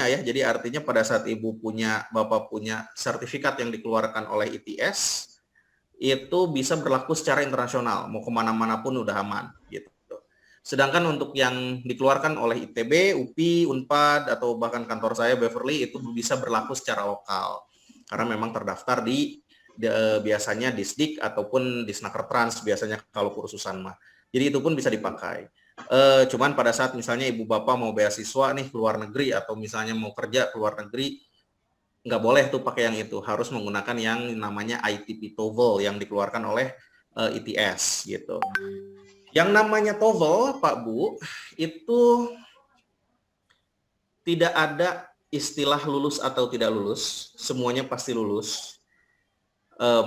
punya ya. Jadi artinya pada saat Bapak punya sertifikat yang dikeluarkan oleh ITS, itu bisa berlaku secara internasional, mau kemana-mana pun udah aman gitu. Sedangkan untuk yang dikeluarkan oleh ITB, UPI, Unpad, atau bahkan kantor saya Beverly itu bisa berlaku secara lokal. Karena memang terdaftar biasanya Disdik ataupun Disnaker Trans biasanya kalau kursusan mah. Jadi itu pun bisa dipakai. Cuman pada saat misalnya ibu bapak mau beasiswa nih ke luar negeri atau misalnya mau kerja ke luar negeri, nggak boleh tuh pakai yang itu, harus menggunakan yang namanya ITP TOEFL yang dikeluarkan oleh ITS gitu. Yang namanya TOEFL, Pak Bu, itu tidak ada istilah lulus atau tidak lulus, semuanya pasti lulus.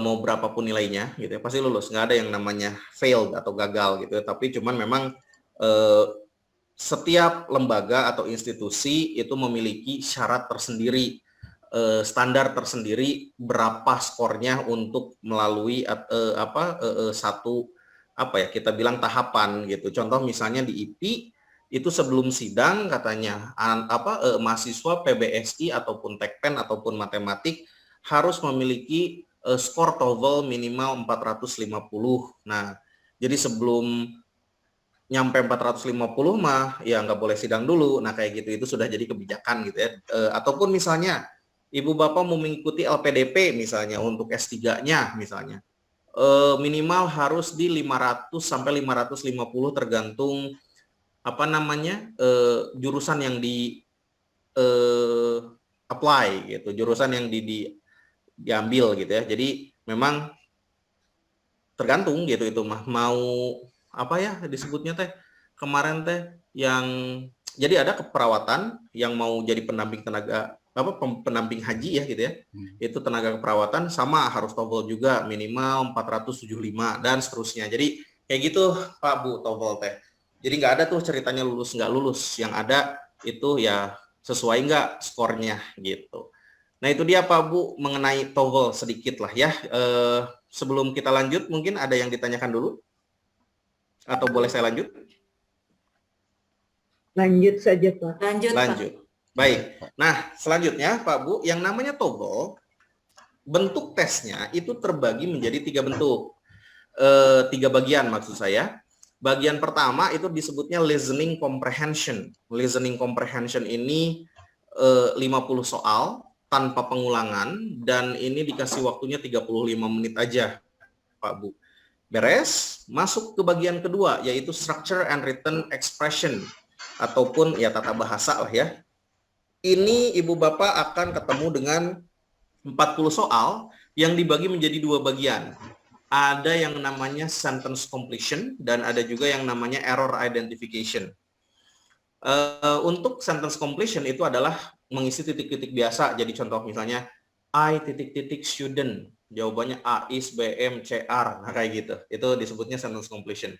Mau berapapun nilainya gitu ya, pasti lulus, nggak ada yang namanya failed atau gagal gitu ya. Tapi cuman memang setiap lembaga atau institusi itu memiliki syarat tersendiri, standar tersendiri berapa skornya untuk melalui satu kita bilang tahapan gitu. Contoh misalnya di IP itu sebelum sidang katanya mahasiswa PBSI ataupun Tekpen ataupun matematik harus memiliki skor TOEFL minimal 450. Nah, jadi sebelum nyampe 450 mah ya nggak boleh sidang dulu. Nah, kayak gitu itu sudah jadi kebijakan gitu ya. Ataupun misalnya ibu bapak mau mengikuti LPDP misalnya untuk S3-nya misalnya. Minimal harus di 500 sampai 550 tergantung jurusan yang di apply gitu, jurusan yang diambil gitu ya. Jadi memang tergantung gitu itu mah mau disebutnya teh kemarin teh yang jadi ada keperawatan yang mau jadi pendamping haji ya gitu ya. Itu tenaga keperawatan sama harus TOEFL juga minimal 475 dan seterusnya. Jadi kayak gitu Pak Bu TOEFL teh. Jadi nggak ada tuh ceritanya lulus nggak lulus. Yang ada itu ya sesuai nggak skornya gitu. Nah itu dia Pak Bu mengenai TOEFL sedikit lah ya. Sebelum kita lanjut mungkin ada yang ditanyakan dulu? Atau boleh saya lanjut? Lanjut saja Pak. Lanjut. Baik. Nah selanjutnya Pak Bu, yang namanya TOEFL, bentuk tesnya itu terbagi menjadi 3 bentuk. 3 bagian maksud saya. Bagian pertama itu disebutnya listening comprehension. Listening comprehension ini 50 soal tanpa pengulangan dan ini dikasih waktunya 35 menit aja Pak Bu. Beres, masuk ke bagian kedua yaitu structure and written expression ataupun ya tata bahasa lah ya. Ini ibu bapak akan ketemu dengan 40 soal yang dibagi menjadi 2 bagian. Ada yang namanya sentence completion dan ada juga yang namanya error identification. Untuk sentence completion itu adalah mengisi titik-titik biasa. Jadi contoh misalnya I shouldn't. Jawabannya A is, B, M, C, R. Nah kayak gitu. Itu disebutnya sentence completion.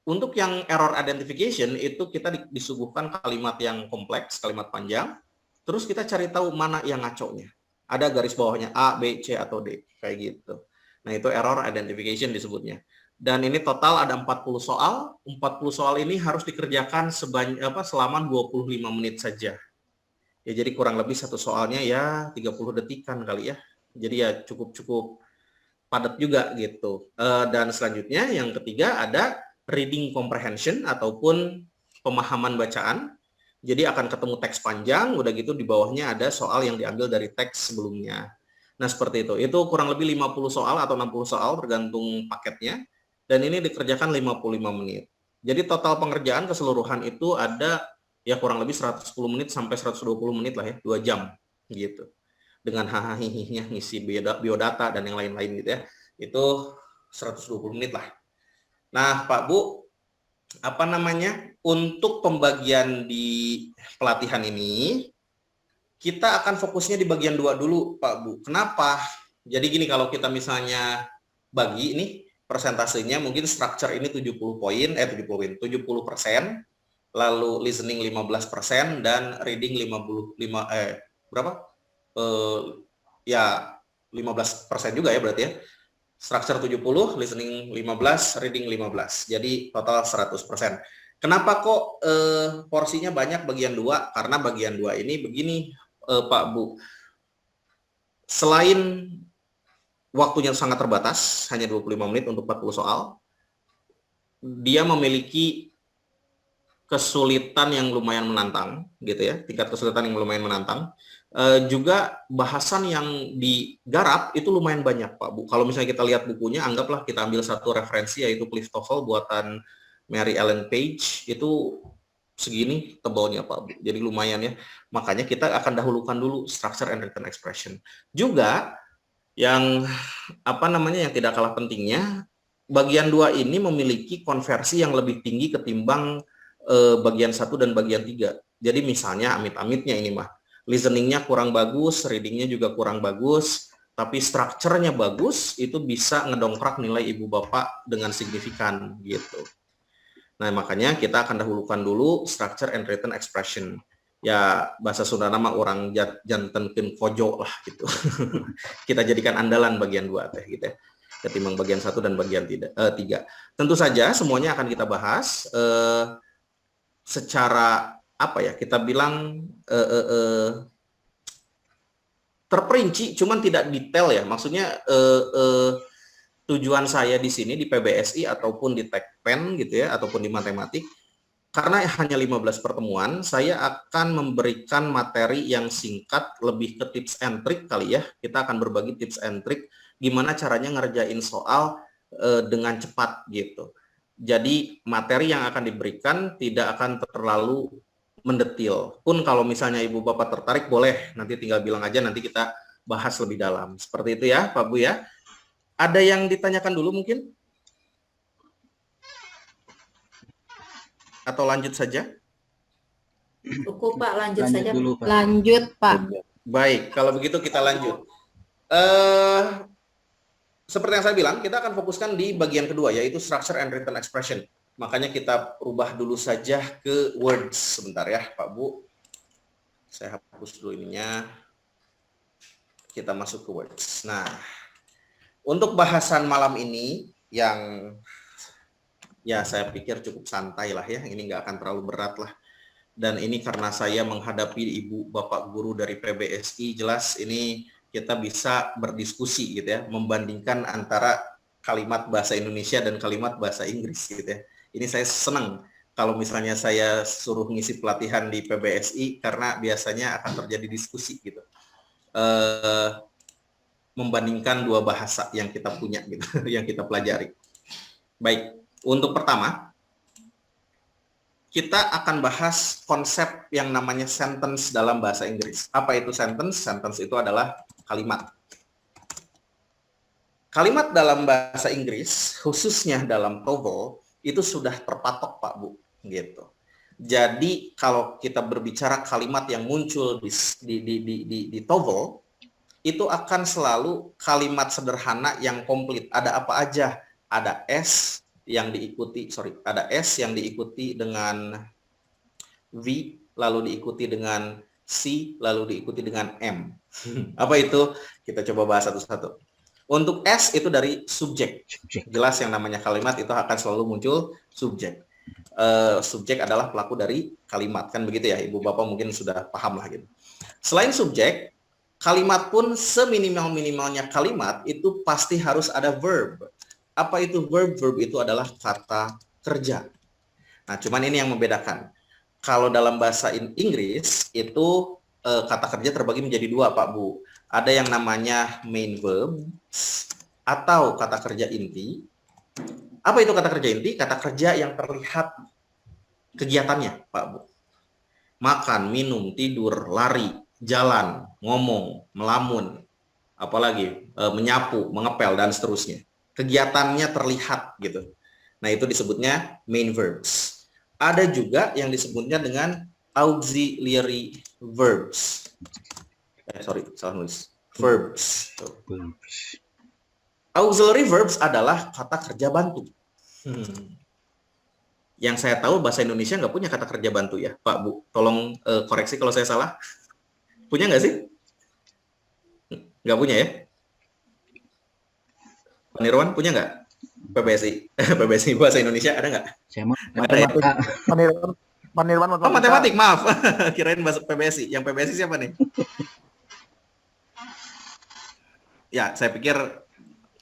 Untuk yang error identification itu kita disuguhkan kalimat yang kompleks, kalimat panjang. Terus kita cari tahu mana yang ngaconya. Ada garis bawahnya A, B, C, atau D. Kayak gitu. Nah itu error identification disebutnya. Dan ini total ada 40 soal. 40 soal ini harus dikerjakan selama 25 menit saja. Ya jadi kurang lebih satu soalnya ya 30 detikan kali ya. Jadi ya cukup padat juga gitu. Dan selanjutnya yang ketiga ada reading comprehension ataupun pemahaman bacaan. Jadi akan ketemu teks panjang, udah gitu di bawahnya ada soal yang diambil dari teks sebelumnya. Nah seperti itu. Itu kurang lebih 50 soal atau 60 soal tergantung paketnya. Dan ini dikerjakan 55 menit. Jadi total pengerjaan keseluruhan itu ada ya kurang lebih 110 menit sampai 120 menit lah ya, 2 jam gitu. Dengan hahaha ngisi biodata dan yang lain-lain gitu ya. Itu 120 menit lah. Nah, Pak Bu, untuk pembagian di pelatihan ini kita akan fokusnya di bagian 2 dulu, Pak Bu. Kenapa? Jadi gini, kalau kita misalnya bagi ini persentasenya mungkin structure ini 70%, lalu listening 15% dan reading 15% juga ya berarti ya. Structure 70, listening 15, reading 15. Jadi total 100%. Kenapa kok porsinya banyak bagian 2? Karena bagian 2 ini begini, Pak Bu. Selain waktunya sangat terbatas, hanya 25 menit untuk 40 soal, dia memiliki kesulitan yang lumayan menantang, gitu ya, tingkat kesulitan yang lumayan menantang. Juga bahasan yang digarap itu lumayan banyak, Pak Bu. Kalau misalnya kita lihat bukunya, anggaplah kita ambil satu referensi, yaitu Cliff TOEFL buatan Mary Ellen Page, itu segini tebalnya, Pak Bu. Jadi lumayan ya. Makanya kita akan dahulukan dulu structure and written expression. Juga yang yang tidak kalah pentingnya, bagian 2 ini memiliki konversi yang lebih tinggi ketimbang bagian 1 dan bagian 3. Jadi misalnya amit-amitnya ini mah, listeningnya kurang bagus, readingnya juga kurang bagus, tapi strukturnya bagus, itu bisa ngedongkrak nilai ibu bapak dengan signifikan gitu. Nah, makanya kita akan dahulukan dulu structure and written expression. Ya, bahasa Sunda nama orang jantenkeun kojo lah gitu. Kita jadikan andalan bagian 2 teh gitu ya. Ketimbang bagian 1 dan bagian 3. Tentu saja semuanya akan kita bahas secara kita bilang terperinci, cuman tidak detail ya. Maksudnya tujuan saya di sini di PBSI ataupun di Tekpen gitu ya, ataupun di matematik, karena hanya 15 pertemuan, saya akan memberikan materi yang singkat, lebih ke tips and trick kali ya. Kita akan berbagi tips and trick gimana caranya ngerjain soal dengan cepat gitu. Jadi materi yang akan diberikan tidak akan terlalu mendetil. Pun kalau misalnya Ibu Bapak tertarik, boleh nanti tinggal bilang aja, nanti kita bahas lebih dalam. Seperti itu ya Pak Bu ya. Ada yang ditanyakan dulu mungkin? Atau lanjut saja? Cukup Pak, lanjut saja. Dulu, Pak. Lanjut Pak. Baik, kalau begitu kita lanjut. Seperti yang saya bilang, kita akan fokuskan di bagian kedua, yaitu structure and written expression. Makanya kita rubah dulu saja ke words. Sebentar ya, Pak Bu. Saya hapus dulu ininya. Kita masuk ke words. Nah, untuk bahasan malam ini, yang ya saya pikir cukup santai lah ya, ini nggak akan terlalu berat lah. Dan ini karena saya menghadapi Ibu Bapak Guru dari PBSI, jelas ini kita bisa berdiskusi gitu ya, membandingkan antara kalimat bahasa Indonesia dan kalimat bahasa Inggris gitu ya. Ini saya senang kalau misalnya saya suruh ngisi pelatihan di PBSI, karena biasanya akan terjadi diskusi gitu. Membandingkan dua bahasa yang kita punya gitu, yang kita pelajari. Baik, untuk pertama, kita akan bahas konsep yang namanya sentence dalam bahasa Inggris. Apa itu sentence? Sentence itu adalah kalimat. Kalimat dalam bahasa Inggris, khususnya dalam TOEFL, itu sudah terpatok, Pak Bu, gitu. Jadi kalau kita berbicara kalimat yang muncul di TOEFL, itu akan selalu kalimat sederhana yang komplit. Ada apa aja? Ada S yang diikuti, ada S yang diikuti dengan V, lalu diikuti dengan C, lalu diikuti dengan M. Apa itu? Kita coba bahas satu-satu. Untuk S itu dari subjek. Jelas yang namanya kalimat itu akan selalu muncul subjek. Subjek adalah pelaku dari kalimat, kan begitu ya, Ibu Bapak mungkin sudah paham lah gitu. Selain subjek, kalimat pun seminimal-minimalnya kalimat itu pasti harus ada verb. Apa itu verb? Verb itu adalah kata kerja. Nah, cuman ini yang membedakan. Kalau dalam bahasa Inggris itu kata kerja terbagi menjadi dua, Pak Bu. Ada yang namanya main verb atau kata kerja inti. Apa itu kata kerja inti? Kata kerja yang terlihat kegiatannya, Pak Bu. Makan, minum, tidur, lari, jalan, ngomong, melamun, apalagi menyapu, mengepel, dan seterusnya. Kegiatannya terlihat gitu. Nah, itu disebutnya main verbs. Ada juga yang disebutnya dengan auxiliary verbs. Salah nulis. Verbs. Auxiliary verbs adalah kata kerja bantu. Yang saya tahu bahasa Indonesia nggak punya kata kerja bantu ya, Pak Bu. Tolong koreksi kalau saya salah. Punya nggak sih? Nggak punya ya? Pak Nirwan punya nggak? PBSI. PBSI bahasa Indonesia ada nggak? Saya mau Ada ya? Matematik. Panirwan Oh, matematik, maaf. Kirain bahasa PBSI. Yang PBSI siapa nih? Ya, saya pikir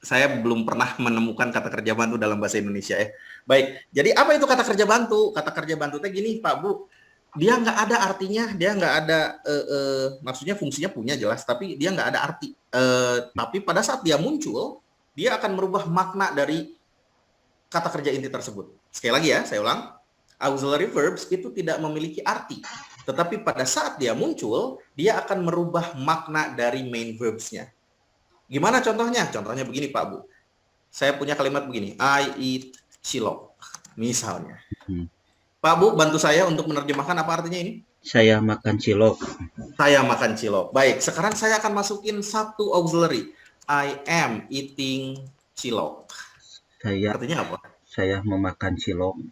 saya belum pernah menemukan kata kerja bantu dalam bahasa Indonesia ya. Baik, jadi apa itu kata kerja bantu? Kata kerja bantu teh gini, Pak Bu. Dia nggak ada artinya, dia nggak ada, maksudnya fungsinya punya jelas, tapi dia nggak ada arti. Tapi pada saat dia muncul, dia akan merubah makna dari kata kerja inti tersebut. Sekali lagi ya, saya ulang. Auxiliary verbs itu tidak memiliki arti. Tetapi pada saat dia muncul, dia akan merubah makna dari main verbs-nya. Gimana contohnya? Contohnya begini Pak Bu. Saya punya kalimat begini, I eat cilok, misalnya. Pak Bu, bantu saya untuk menerjemahkan apa artinya ini? Saya makan cilok. Saya makan cilok. Baik, sekarang saya akan masukin satu auxiliary. I am eating cilok. Artinya apa? Saya memakan cilok.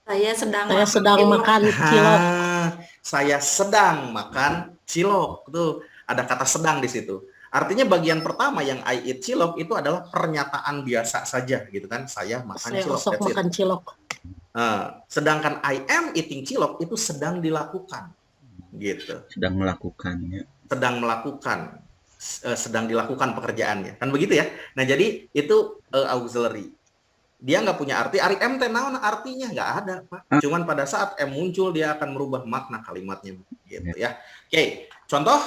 Saya sedang makan cilok. Saya sedang makan cilok. Tuh, ada kata sedang di situ. Artinya bagian pertama yang I eat cilok itu adalah pernyataan biasa saja gitu kan. Saya makan cilok. Saya makan cilok. Sedangkan I am eating cilok itu sedang dilakukan. Gitu. Sedang melakukannya. Sedang melakukan. Sedang dilakukan pekerjaannya. Kan begitu ya. Nah, jadi itu auxiliary. Dia nggak punya arti. Ari M teh naon artinya nggak ada, Pak. Cuman pada saat M muncul dia akan merubah makna kalimatnya gitu ya. Oke, contoh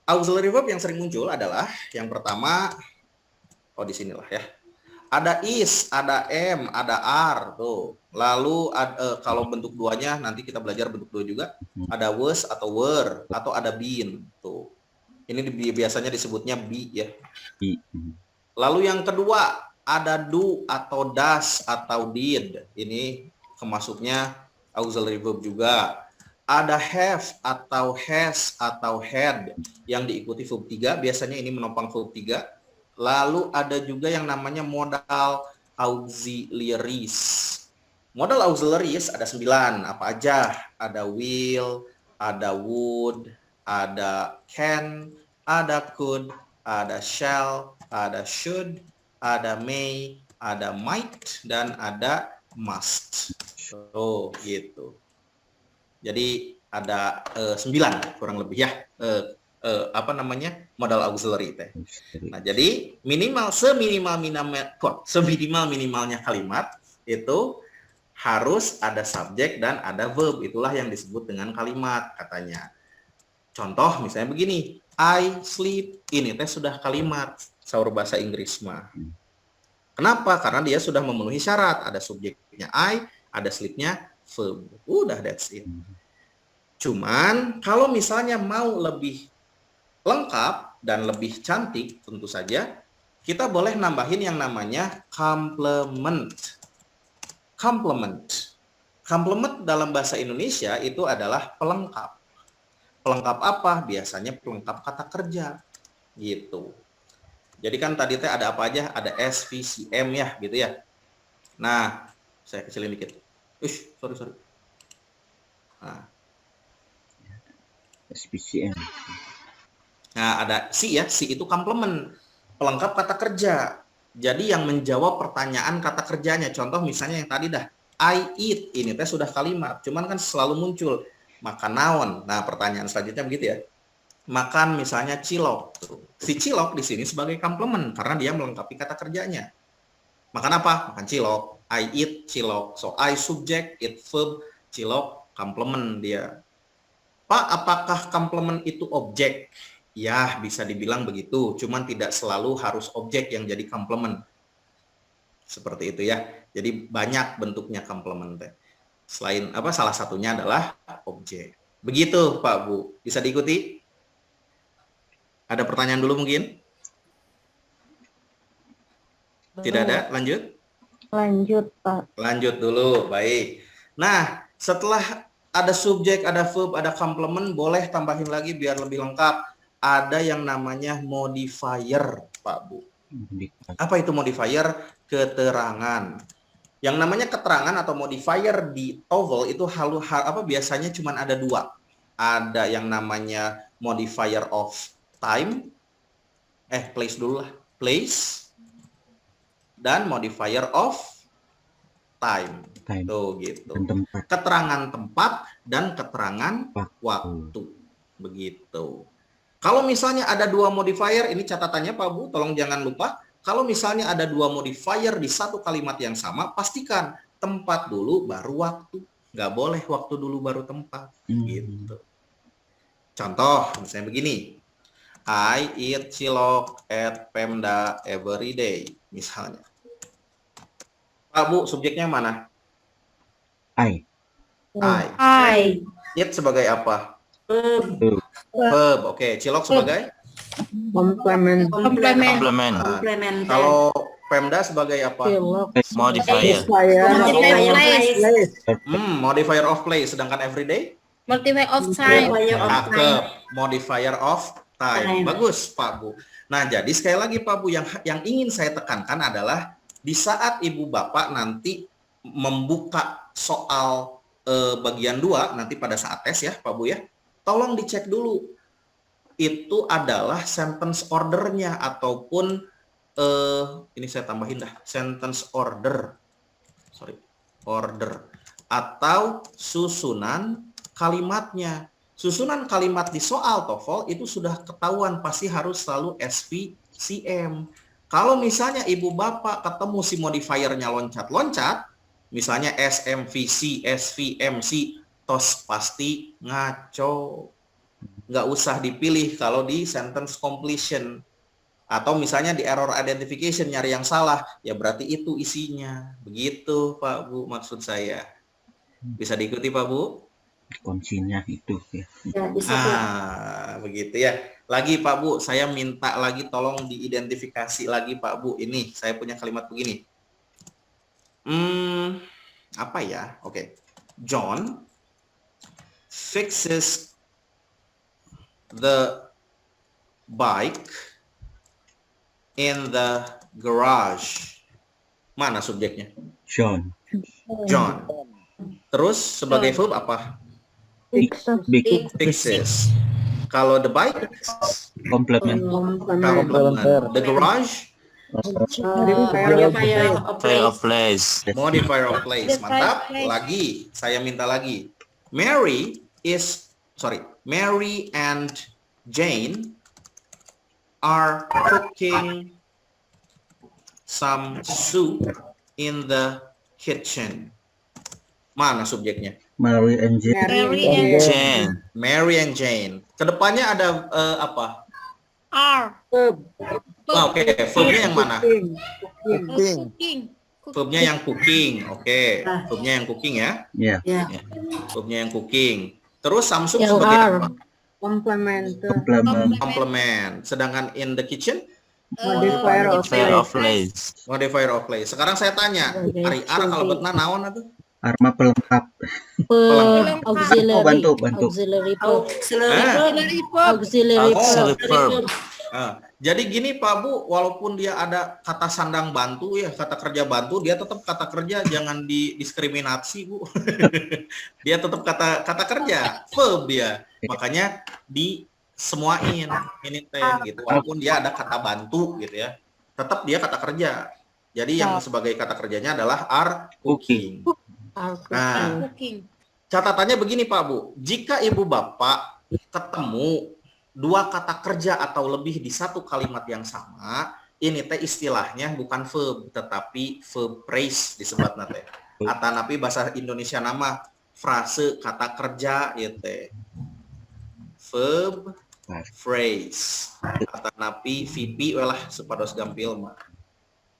auxiliary verb yang sering muncul adalah yang pertama, di sinilah ya. Ada is, ada am, ada are tuh. Lalu kalau bentuk duanya nanti kita belajar bentuk dua juga. Ada was atau were atau ada been tuh. Ini biasanya disebutnya be ya. Lalu yang kedua ada do atau does atau did. Ini kemasuknya auxiliary verb juga. Ada have atau has atau had yang diikuti verb 3. Biasanya ini menopang verb 3. Lalu ada juga yang namanya modal auxiliaries. Modal auxiliaries ada 9. Apa aja? Ada will, ada would, ada can, ada could, ada shall, ada should, ada may, ada might, dan ada must. Oh, gitu. Jadi ada 9 kurang lebih ya. Modal auxiliary teh. Nah, jadi seminimal-minimalnya kalimat itu harus ada subjek dan ada verb. Itulah yang disebut dengan kalimat katanya. Contoh misalnya begini, I sleep. Ini teh sudah kalimat saur bahasa Inggris mah. Kenapa? Karena dia sudah memenuhi syarat. Ada subjeknya I, ada sleep-nya verb. Udah, that's it. Cuman kalau misalnya mau lebih lengkap dan lebih cantik, tentu saja kita boleh nambahin yang namanya complement. Complement dalam bahasa Indonesia itu adalah pelengkap. Pelengkap apa? Biasanya pelengkap kata kerja. Gitu. Jadi kan tadi teh ada apa aja? Ada SVCM ya, gitu ya. Nah, saya kecilin dikit. Sorry. Nah. SVCM. Nah, ada si ya. Si itu complement. Pelengkap kata kerja. Jadi yang menjawab pertanyaan kata kerjanya. Contoh misalnya yang tadi dah. I eat. Ini teh sudah kalimat. Cuman kan selalu muncul. Makan naon. Nah, pertanyaan selanjutnya begitu ya. Makan misalnya cilok. Si cilok di sini sebagai complement. Karena dia melengkapi kata kerjanya. Makan apa? Makan cilok. I eat cilok. So, I subject, eat verb, cilok, complement dia. Pak, apakah complement itu objek? Ya, bisa dibilang begitu. Cuman tidak selalu harus objek yang jadi complement. Seperti itu ya. Jadi banyak bentuknya complement. Selain salah satunya adalah objek. Begitu, Pak Bu. Bisa diikuti? Ada pertanyaan dulu mungkin? Tidak ada? Lanjut? Lanjut, Pak. Lanjut dulu, baik. Nah, setelah ada subjek, ada verb, ada complement, boleh tambahin lagi biar lebih lengkap. Ada yang namanya modifier, Pak Bu. Apa itu modifier? Keterangan. Yang namanya keterangan atau modifier di TOEFL itu biasanya cuma ada 2. Ada yang namanya modifier of time. Place dulu lah. Place. Dan modifier of time. Time. Tuh gitu. Dan tempat. Keterangan tempat dan keterangan waktu. Begitu. Kalau misalnya ada dua modifier, ini catatannya Pak Bu, tolong jangan lupa. Kalau misalnya ada dua modifier di satu kalimat yang sama, pastikan tempat dulu baru waktu. Nggak boleh waktu dulu baru tempat. Gitu. Contoh, misalnya begini. I eat cilok at Pemda every day. Misalnya. Pak Bu, subjeknya mana? I. I. Eat sebagai apa? Verb. Verb. Oke, cilok sebagai? Komplement. Komplement. Complement. Komplement. Kalau Pemda sebagai apa? Cilok. Modifier. Modifier place. Modifier of place. Sedangkan everyday? Multiple of time. Modifier of time. Cakep. Modifier of time. Bagus, Pak Bu. Nah, jadi sekali lagi Pak Bu, yang ingin saya tekankan adalah di saat Ibu Bapak nanti membuka soal bagian 2 nanti pada saat tes ya, Pak Bu ya. Tolong dicek dulu. Itu adalah sentence ordernya ataupun ini saya tambahin dah, sentence order. Order atau susunan kalimatnya. Susunan kalimat di soal TOEFL itu sudah ketahuan pasti harus selalu SVCM. Kalau misalnya Ibu Bapak ketemu si modifiernya loncat-loncat, misalnya SMVC, SVMC, tos pasti ngaco. Nggak usah dipilih kalau di sentence completion. Atau misalnya di error identification nyari yang salah, ya berarti itu isinya. Begitu Pak Bu maksud saya. Bisa diikuti Pak Bu? Kuncinya itu ya. Ya, bisa Bu. Begitu ya. Lagi Pak Bu, saya minta lagi tolong diidentifikasi lagi Pak Bu. Ini saya punya kalimat begini. Apa ya? Oke. John fixes the bike in the garage. Mana subjeknya? John. John. Terus sebagai verb apa? Big. Fixes. Kalau the bike, Complement. complement. The garage, Modifier of Play of place. place. modifier of place. Mantap. Lagi, saya minta lagi. Mary and Jane are cooking some soup in the kitchen. Mana subjeknya? Mary and Jane. Jane. Mary and Jane. Kedepannya ada apa? R. Oke, verbnya yang mana? Cooking. Verbnya yang cooking. Oke, verbnya yang cooking ya. Ya. Ya. Verbnya yang cooking. Terus Samsung Yang sebagai R. apa? Komplement. Complement. Sedangkan in the kitchen, Modifier of Play of place. modifier of place. Sekarang saya tanya, Ari Ar kalau betna naon atuh? Arma pelengkap. Auxiliary. Bantu. Auxiliary verb. Auxiliary verb. Auxiliary Auxiliary verb. verb. Jadi gini Pak Bu, walaupun dia ada kata sandang bantu ya, kata kerja bantu, dia tetap kata kerja, jangan didiskriminasi Bu. Dia tetap kata kerja, verb dia. Makanya disemuain ini teh gitu. Walaupun dia ada kata bantu gitu ya, tetap dia kata kerja. Jadi yang sebagai kata kerjanya adalah are cooking. Nah, Cooking. catatannya begini Pak Bu, jika Ibu Bapak ketemu dua kata kerja atau lebih di satu kalimat yang sama, ini teh istilahnya bukan verb, tetapi verb phrase disebut nate. Atau napi bahasa Indonesia nama frase kata kerja itu teh. Verb phrase. Atau napi VP welah supados gampil mah.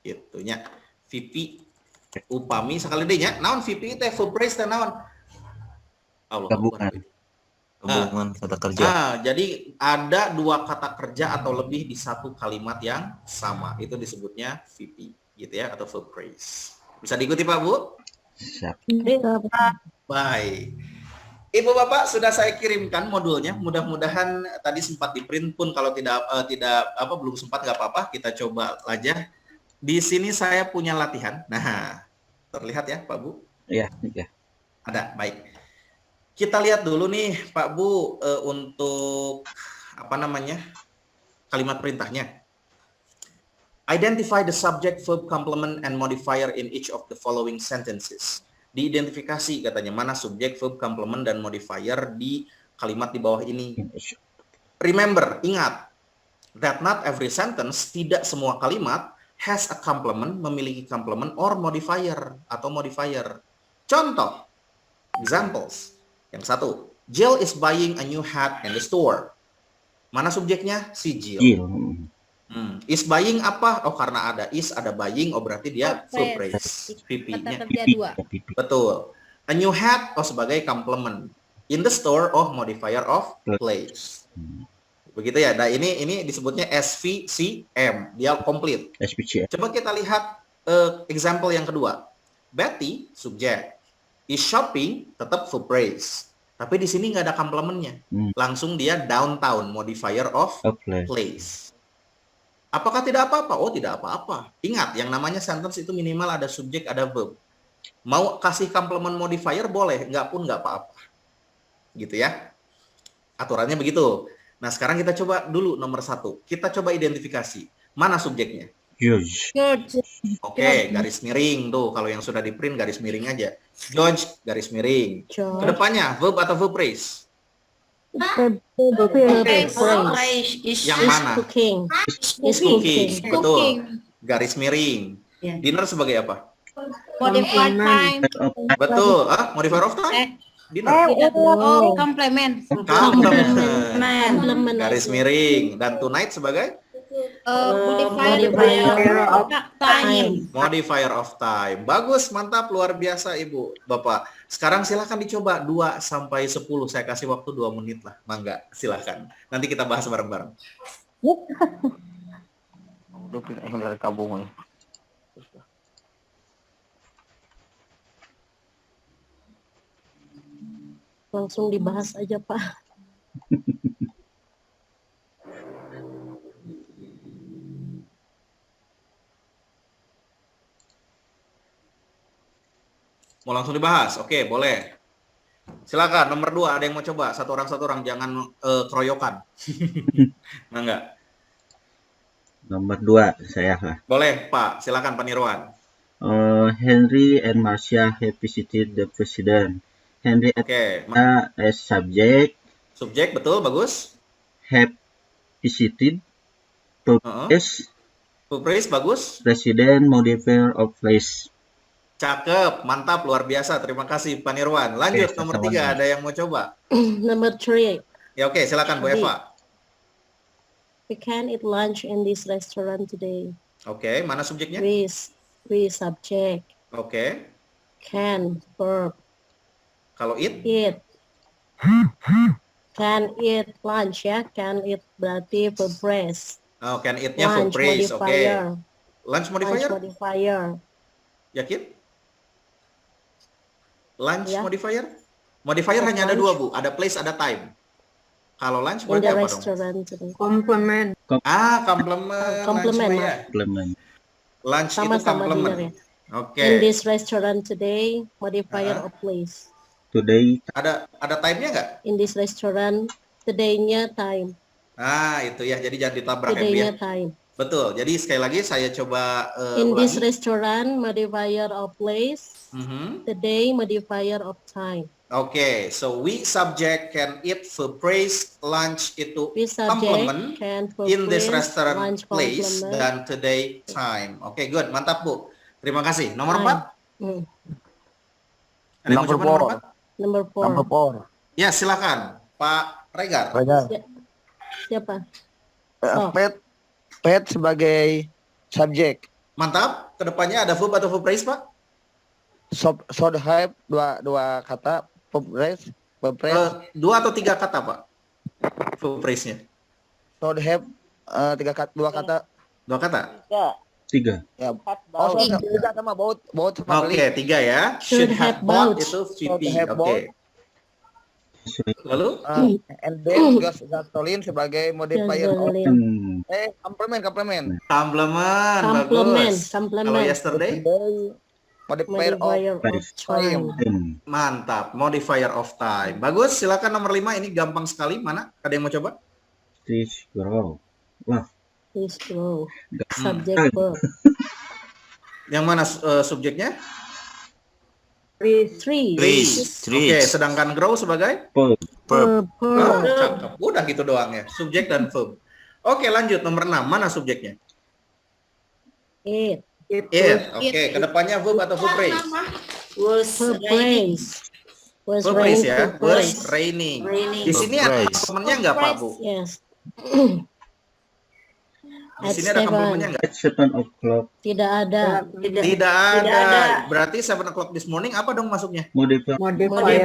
Itunya VP upami sekali deh nya. Naon VP teh verb phrase teh naon? Allah. Gabungan. Hubungan kata kerja. Jadi ada dua kata kerja atau lebih di satu kalimat yang sama. Itu disebutnya VP gitu ya, atau verb phrase. Bisa diikuti Pak Bu? Siap. Baik. Ibu Bapak sudah saya kirimkan modulnya. Mudah-mudahan tadi sempat di print pun, kalau tidak belum sempat nggak apa-apa, kita coba aja. Di sini saya punya latihan. Nah, terlihat ya Pak Bu? Iya. Ada, baik. Kita lihat dulu nih Pak Bu untuk kalimat perintahnya. Identify the subject, verb, complement, and modifier in each of the following sentences. Diidentifikasi katanya mana subjek, verb, complement, dan modifier di kalimat di bawah ini. Remember, ingat, that not every sentence, tidak semua kalimat has a complement, memiliki complement or modifier atau modifier. Contoh, examples. Yang satu, Jill is buying a new hat in the store. Mana subjeknya? Si Jill. Is buying apa? Oh, karena ada is, ada buying, oh berarti dia verb phrase. Kata VP-nya. kerja 2. Betul. A new hat, oh sebagai complement. In the store, oh modifier of place. Begitu ya. Nah, ini disebutnya SVCM. Dia komplit. SVCM. Coba kita lihat example yang kedua. Betty, subjek. Is shopping, tetap verb phrase. Tapi di sini nggak ada complementnya. Langsung dia downtown, modifier of place. Apakah tidak apa-apa? Oh, tidak apa-apa. Ingat, yang namanya sentence itu minimal ada subjek, ada verb. Mau kasih complement modifier boleh, nggak pun nggak apa-apa. Gitu ya. Aturannya begitu. Nah, sekarang kita coba dulu nomor 1. Kita coba identifikasi. Mana subjeknya? George. Oke, garis miring tuh. Kalau yang sudah di print garis miring aja. George, garis miring. Kedepannya, verb atau verb phrase? Yang mana? Cooking. Is cooking. Betul. Cooking. Garis miring. Dinner sebagai apa? Modified time. Betul. Modifier of time? Dinner. Oh, complement. Complement. Garis miring. Dan tonight sebagai? Modifier of time. Modifier of time. Bagus, mantap, luar biasa Ibu, Bapak. Sekarang silahkan dicoba 2 sampai 10. Saya kasih waktu 2 menit lah. Mangga, silahkan. Nanti kita bahas bareng-bareng. Udah pindahin dari kabung. Langsung dibahas aja, Pak. Mau langsung dibahas? Oke, boleh. Silakan, nomor 2, ada yang mau coba? Satu orang, jangan keroyokan. Enggak. Nomor 2, saya lah. Boleh, Pak. Silakan, Pak Nirwan. Henry and Marcia have visited the president. Henry Oke. as subject. Subjek, betul, bagus. Have visited. Purpose. Phrase, bagus. President, modifier of place. Cakep, mantap, luar biasa. Terima kasih, Pak Nirwan. Lanjut, Oke, nomor sama-sama. 3, ada yang mau coba? Number 3. Ya, oke, silakan, Bu Tadi. Eva. We can eat lunch in this restaurant today. Oke, mana subjeknya? We subject. Oke. Can, verb. Kalau it? Eat. Can eat lunch ya. Can eat berarti verb phrase. Oh, can eat-nya verb Lunch phrase. Oke. modifier. Lunch Lunch modifier? modifier. Yakin? Lunch Ya. modifier? Modifier hanya ada 2, Bu. Ada place, ada time. Kalau lunch In berarti the apa dong? restaurant today. Complement. Complement. Complement, lunch, ya. Complement. Lunch itu Sama-sama complement. dinner ya. Oke. In this restaurant today, modifier of place. Today, Ada time-nya nggak? In this restaurant, today-nya time. Ah, itu ya. Jadi jangan ditabrak ya, Bu, ya. Today-nya time. Betul. Jadi sekali lagi saya coba In this ulangi. restaurant, modifier of place. Mhm. Today, modifier of time. Oke, so we subject can eat verb phrase, lunch itu We subject complement can verb in this phrase, restaurant lunch place complement. dan today time. Oke, good, mantap Bu. Terima kasih. Nomor Time. 4? Hmm. Ada yang mau Number coba nomor 4? Number 4. Number 4. Ya, silakan. Pak Regar. Regar. Siapa? So. Pet sebagai subjek. Mantap. Kedepannya ada verb atau verb phrase, Pak? Should have dua kata. Phrase. 2 atau 3 kata, Pak? Verb phrase-nya. Should have 2 kata. 2 kata? 3. Ya. Oh, tiga sama both sama Oke, beli. 3 ya. Should have bought. Itu Should VP. have Oke. bought. Lalu? And then gasoline sebagai modifier of Gasoline. complement. Complement. Complement. Bagus. Kalau Complement. yesterday? Modifier of Modifier of time. Mantap, modifier of time. Bagus, silakan nomor 5, ini gampang sekali. Mana? Ada yang mau coba? Please grow. Wah, Please grow. Time. Subject verb. Yang mana subjeknya? Trees. Trees. Oke, Trees. sedangkan grow sebagai Verb. Verb. oh, cakep. Udah gitu doang ya, subjek dan verb. Oke, lanjut nomor 6. Mana subjeknya? It. It. Oke, kedepannya verb atau verb phrase? Verb phrase. Was Verb phrase raining. ya. Verb Was phrase. raining. Raining. Di sini Verb ada phrase. komplemennya nggak, Pak Bu? Yes. Di At sini ada 7. komplemennya nggak? At 7 o'clock. Tidak ada. Tidak ada. Berarti 7 o'clock this morning apa dong masuknya? Modifier. Modifier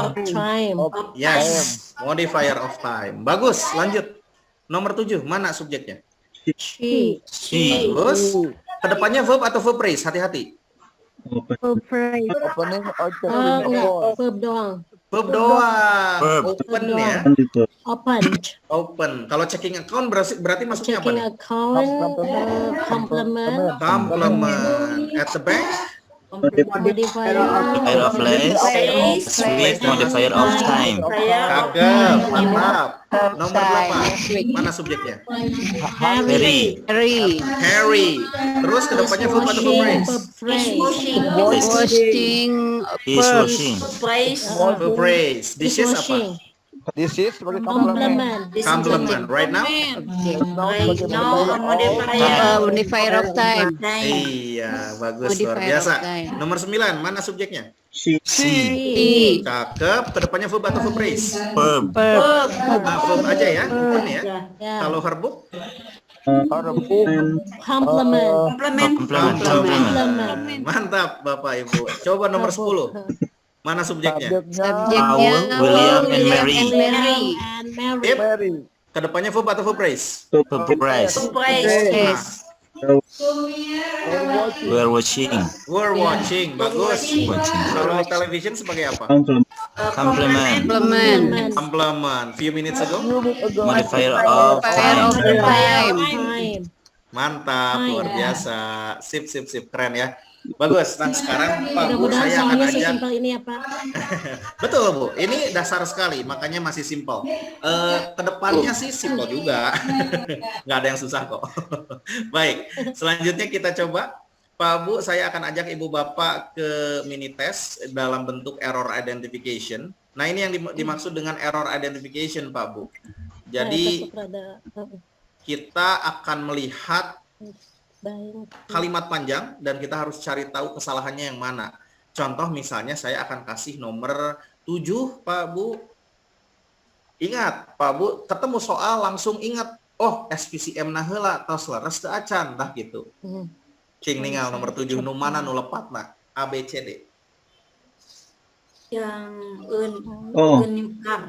of time. Yes, modifier of time. Bagus, lanjut. Nomor 7, mana subjeknya? She. She. Bagus. Kedepannya verb atau verb phrase? Hati-hati. Open. Verb phrase. Opening or Oh, closing enggak. door. Verb doang. Verb doang. Verb. Open Verb ya. Modifier. Opened. Open. Kalau checking account berarti masuknya apa Checking nih? account. Complement. Complement. At the bank. Modifier. Modifier of place. With modifier of time. Cakep. Mantap. Nomor 8. Mana subjeknya? Harry. Harry. Terus kedepannya verb atau verb phrase? Verb phrase. Washing. He's washing. Verb phrase. This is apa? Washing. This is sebagai complement. Complement. Complement. Right now? Modifier of time. Iya, bagus, luar Modifier biasa. of time. Nomor 9, mana subjeknya? She. She. Cakep. Kedepannya verb atau verb phrase? Verb. Nah, verb aja ya, open ya. Ya. Kalau verb, And Complement. Complement. Complement. mantap Bapak Ibu. Coba nomor 10. Mana subjeknya? Subjeknya William and Mary. Mary. And Mary. Yep. Mary. Kedepannya verb atau verb phrase? Verb phrase. Yes. We're watching. We're watching. Bagus. Watching. Kalau television sebagai apa? complement. Complement. Complement. Complement. Few minutes ago. Modifier of time. Time. Mantap, luar biasa. Sip, sip, sip. Keren ya. Bagus. Nah, sekarang Pak Bu, Mudah-mudahan saya akan soalnya ajak. sesimpel ini ya Pak. Betul Bu, ini dasar sekali, makanya masih simpel. Kedepannya sih simpel juga, nggak ada yang susah kok. Baik, selanjutnya kita coba. Pak Bu, saya akan ajak Ibu Bapak ke mini test dalam bentuk error identification. Nah ini yang dimaksud dengan error identification Pak Bu. Jadi kita akan melihat kalimat panjang dan kita harus cari tahu kesalahannya yang mana. Contoh misalnya saya akan kasih nomor 7 Pak Bu. Ingat Pak Bu, ketemu soal langsung ingat, oh SPCM nah heula tos leres teu acan dah gitu. Cing ningal nomor 7 nu mana nu lepatna A B C D.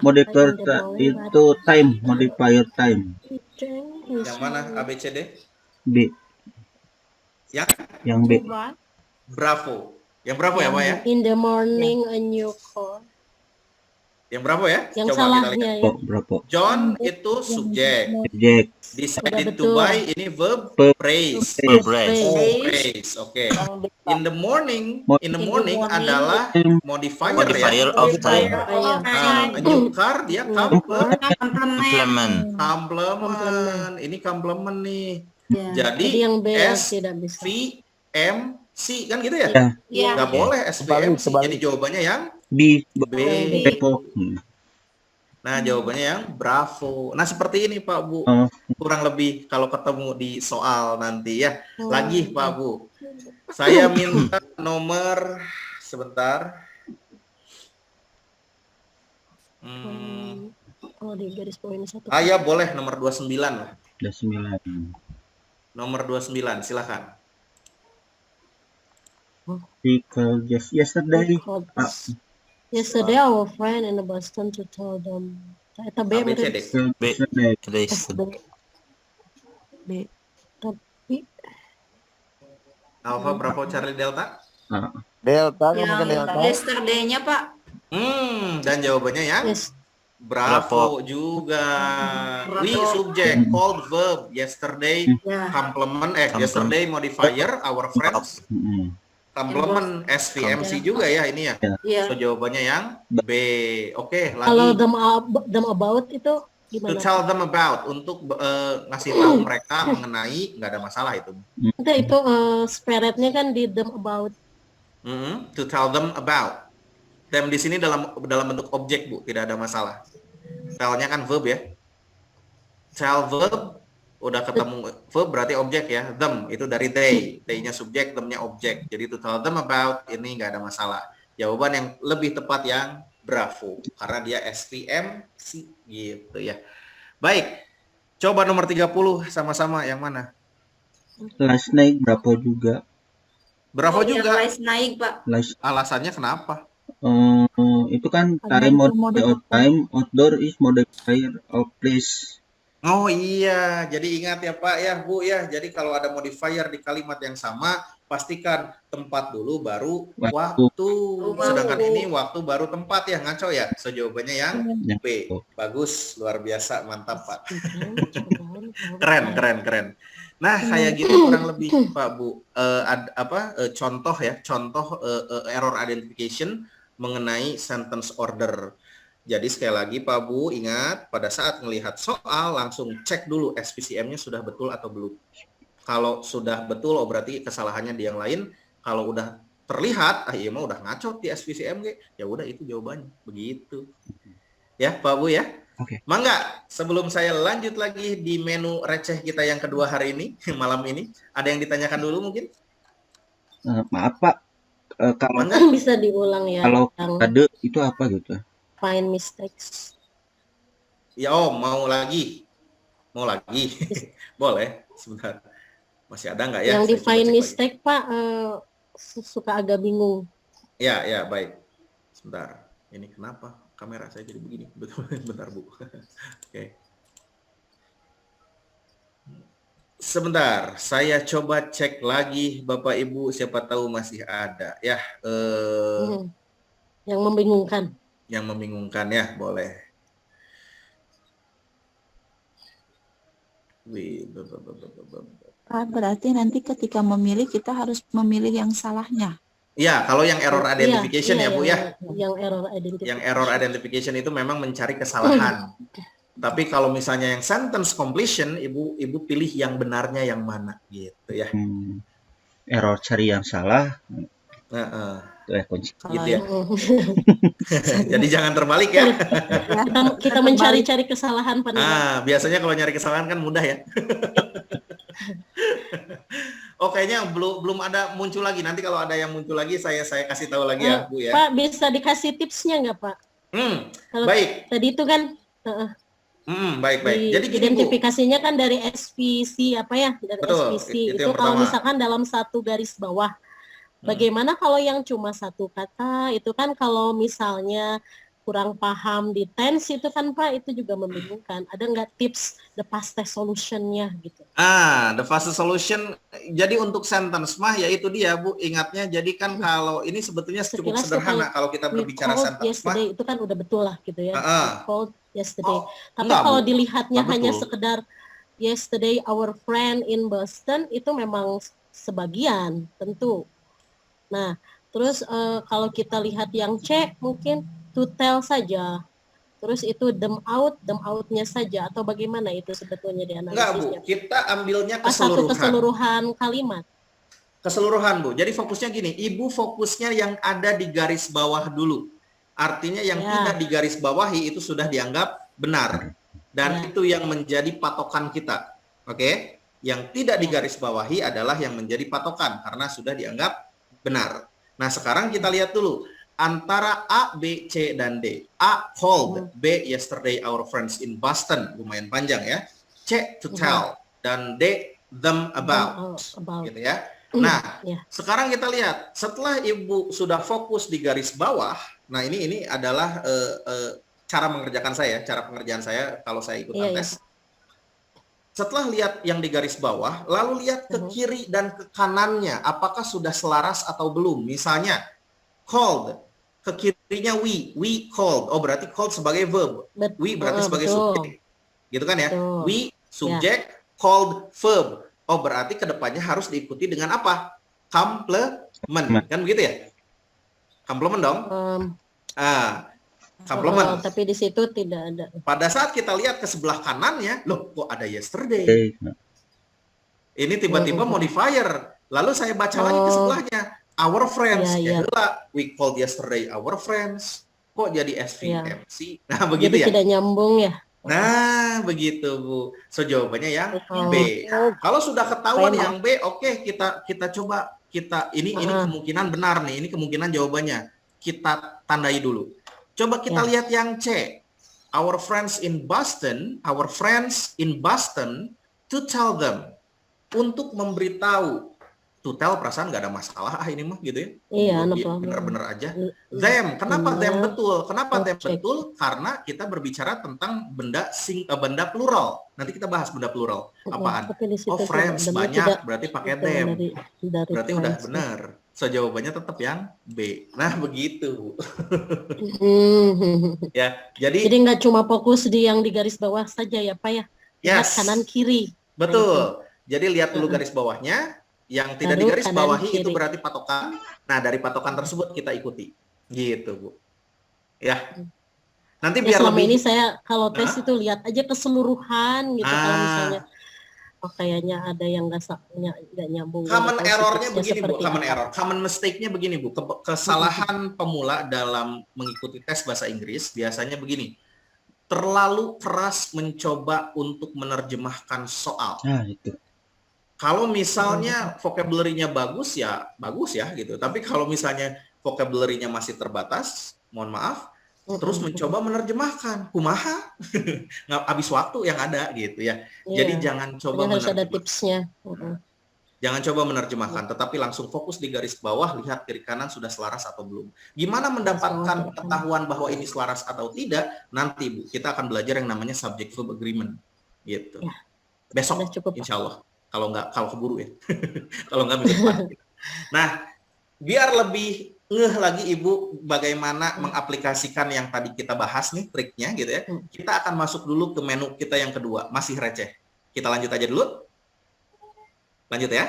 Modifier itu time. Modifier time. Yang mana A B C D? B. Yang B. Bravo. Yang bravo ya Pak ya? In the morning a new call. Yang bravo ya? Yang Coba kita salahnya lihat. ya. Berapa? John itu subjek. Subjek. Decided Udah to betul. buy ini verb phrase. Verb phrase. Phrase, oke. In the morning adalah modifier Modifier ya. of time. A new car dia complement. Complement. Ini complement nih. Jadi Jadi yang B S tidak bisa. V M C kan gitu ya? Ya. Nggak boleh S V M C. Kebalik. Jadi jawabannya yang B. B. Bravo. Nah, jawabannya yang bravo. Nah, seperti ini Pak Bu. Oh. Kurang lebih kalau ketemu di soal nanti ya. Lagi Pak Bu. Saya minta nomor sebentar. Oh, di garis bawah ini satu. Ya boleh nomor 29 lah. Udah 9. Nomor 29, silakan. He called just yesterday. Yesterday our friend in the Boston to tell them. Eta B A, B, C, D. B. Yesterday. B. Tapi Alpha, Bravo, Charlie, Delta. Delta, mungkin Delta. Yesterday-nya Pak. Dan jawabannya yang yes. bravo juga. We subject, called verb, yesterday, complement, yesterday modifier, our friends. Complement SVMC juga ya ini ya. Iya. So jawabannya yang B. Oke, Kalau lagi. them about itu To Gimana? tell them about, untuk ngasih tahu mereka mengenai, nggak ada masalah itu. Enggak, itu spiritnya kan di them about. To tell them about. Them di sini dalam bentuk objek, Bu, tidak ada masalah. Tell-nya kan verb ya. Tell verb, udah ketemu verb berarti objek ya. Them itu dari they-nya subjek, them-nya objek. Jadi to tell them about ini nggak ada masalah. Jawaban yang lebih tepat yang bravo, karena dia SVMC gitu ya. Baik, coba nomor 30 sama-sama yang mana? Last night berapa juga? Bravo Yang juga. last naik, Pak. Last Alasannya kenapa? itu kan time time outdoor is modifier of place. Oh iya, jadi ingat ya Pak ya Bu ya. Jadi kalau ada modifier di kalimat yang sama, pastikan tempat dulu baru waktu. Sedangkan ini waktu baru tempat ya, ngaco ya. So jawabannya yang B. Bagus, luar biasa, mantap Pak. Keren. Nah kayak gitu kurang lebih Pak Bu. Contoh error identification mengenai sentence order. Jadi sekali lagi Pak Bu, ingat pada saat melihat soal langsung cek dulu SPCM-nya sudah betul atau belum. Kalau sudah betul, oh berarti kesalahannya di yang lain. Kalau udah terlihat, iya mah udah ngaco di SPCM, ya udah itu jawabannya. Begitu. Ya Pak Bu ya. Oke. Mangga, sebelum saya lanjut lagi di menu receh kita yang kedua hari ini, malam ini, ada yang ditanyakan dulu mungkin? Maaf Pak, kalau Bisa diulang ya. kalau yang kode itu apa gitu? find mistakes. Ya mau lagi? Mau lagi? Boleh, sebentar. Masih ada nggak ya? Yang di Saya coba find cek lagi. mistake Pak suka agak bingung. Ya, baik. Sebentar. Ini kenapa kamera saya jadi begini? Betul, bentar Bu. Oke. Sebentar, saya coba cek lagi Bapak Ibu, siapa tahu masih ada. Ya, Yang membingungkan. yang membingungkan ya, boleh. Berarti nanti ketika memilih kita harus memilih yang salahnya. Ya, kalau yang error identification Iya, ya Bu ya. Yang error identification. Yang error identification itu memang mencari kesalahan. Tapi kalau misalnya yang sentence completion, Ibu pilih yang benarnya yang mana gitu ya. Error cari yang salah. Itu kunci. Gitu ya. Jadi jangan terbalik ya. Kita mencari-cari kesalahan pada. Biasanya kalau nyari kesalahan kan mudah ya. Kayaknya belum ada muncul lagi. Nanti kalau ada yang muncul lagi saya kasih tahu lagi ya Bu ya. Pak, bisa dikasih tipsnya nggak Pak? Kalau Baik. Tadi itu kan Baik. Jadi gini Bu. identifikasinya kan dari SPC apa ya? Dari Betul, SPC. itu Itu yang kalau pertama. misalkan dalam satu garis bawah. Bagaimana kalau yang cuma satu kata? Itu kan kalau misalnya kurang paham di tense itu kan Pak, itu juga membingungkan. Ada nggak tips the fastest solution-nya gitu? The fastest solution. Jadi untuk sentence mah ya itu dia Bu, ingatnya. Jadi kan kalau ini sebetulnya cukup Sekilas sederhana kayak kalau kita berbicara called sentence mah. yesterday itu kan udah betul lah gitu ya. Called yesterday. Tapi enggak, kalau Bu. dilihatnya Enggak hanya betul. sekedar yesterday our friend in Boston, itu memang sebagian tentu. Nah, terus kalau kita lihat yang C mungkin to tell saja. Terus itu them out-nya saja, atau bagaimana itu sebetulnya di Enggak Bu, analisisnya? kita ambilnya Satu keseluruhan. keseluruhan kalimat. Keseluruhan Bu. Jadi fokusnya gini, Ibu fokusnya yang ada di garis bawah dulu. Artinya yang tidak di garis bawahi itu sudah dianggap benar. Dan itu yang menjadi patokan kita. Oke? Yang tidak di garis bawahi adalah yang menjadi patokan karena sudah dianggap benar. Nah, sekarang kita lihat dulu antara A, B, C, dan D. A, called. B, yesterday our friends in Boston. Lumayan panjang ya. C, to tell. Dan D, them about. Gitu ya. Nah, sekarang kita lihat. Setelah Ibu sudah fokus di garis bawah. Nah, ini adalah cara mengerjakan saya. Cara pengerjaan saya kalau saya ikutan tes. Setelah lihat yang di garis bawah, lalu lihat ke kiri dan ke kanannya, apakah sudah selaras atau belum. Misalnya, called, ke kirinya we called. Oh, berarti called sebagai verb. We berarti sebagai subjek. Gitu kan ya? We, subjek, called, verb. Oh, berarti kedepannya harus diikuti dengan apa? Complement. Kan begitu ya? Complement dong? Complement. Tapi di situ tidak ada. Pada saat kita lihat ke sebelah kanannya, loh kok ada yesterday? Nah, Ini tiba-tiba modifier. Lalu saya baca lagi ke sebelahnya. Our friends. Iya, iya. Yalah, we called yesterday our friends. Kok jadi SVMC? Nah, Jadi begitu ya? tidak nyambung ya. Nah, begitu Bu. So jawabannya yang Oh. B. Kalau sudah ketahuan Saya yang B, oke, kita coba ini kemungkinan benar nih. Ini kemungkinan jawabannya. Kita tandai dulu. Coba kita lihat yang C. Our friends in Boston to tell them, untuk memberitahu. To tell perasaan nggak ada masalah ini mah gitu ya. Iya, no Iya, problem. benar-benar aja. Them, kenapa them betul? Kenapa them Objek. betul? Karena kita berbicara tentang benda plural. Nanti kita bahas benda plural. Apaan? Tapi di situ Oh, friends tidak- banyak, tidak- berarti pakai itu them. dari Berarti udah friends. benar. So jawabannya tetap yang B. Nah, begitu. Ya, jadi Jadi nggak cuma fokus di yang di garis bawah saja ya Pak ya. Lihat yes, kanan kiri. betul. Jadi lihat dulu garis bawahnya. Yang tidak Lalu digaris kanan, bawahi itu kiri. berarti patokan. Nah, dari patokan tersebut kita ikuti. Gitu, Bu. Ya. Nanti Ya, biar selama lebih ini saya kalau tes itu lihat aja keseluruhan gitu. Kalau misalnya kayaknya ada yang nggak nyambung. common gitu, errornya ya, begini Bu, seperti common apa. error. Common mistake-nya begini Bu, kesalahan pemula dalam mengikuti tes bahasa Inggris biasanya begini. Terlalu keras mencoba untuk menerjemahkan soal. nah itu. Kalau misalnya vocabulary-nya bagus ya gitu. Tapi kalau misalnya vocabulary-nya masih terbatas, mohon maaf, terus mencoba menerjemahkan, kumaha, nggak habis waktu yang ada gitu ya. Jadi Iya. jangan coba Jadi harus ada menerjemahkan. tipsnya. Jangan coba menerjemahkan, tetapi langsung fokus di garis bawah, lihat kiri kanan sudah selaras atau belum. Gimana mendapatkan pengetahuan bahwa ini selaras atau tidak? Nanti Bu, kita akan belajar yang namanya subject verb agreement, gitu. Ya. Besok, Sudah cukup, Pak. insya Allah. Kalau keburu ya. Kalau nggak minggu depan. Nah, biar lebih ngeh lagi Ibu bagaimana mengaplikasikan yang tadi kita bahas nih triknya gitu ya. Kita akan masuk dulu ke menu kita yang kedua, masih receh. Kita lanjut aja dulu. Lanjut ya.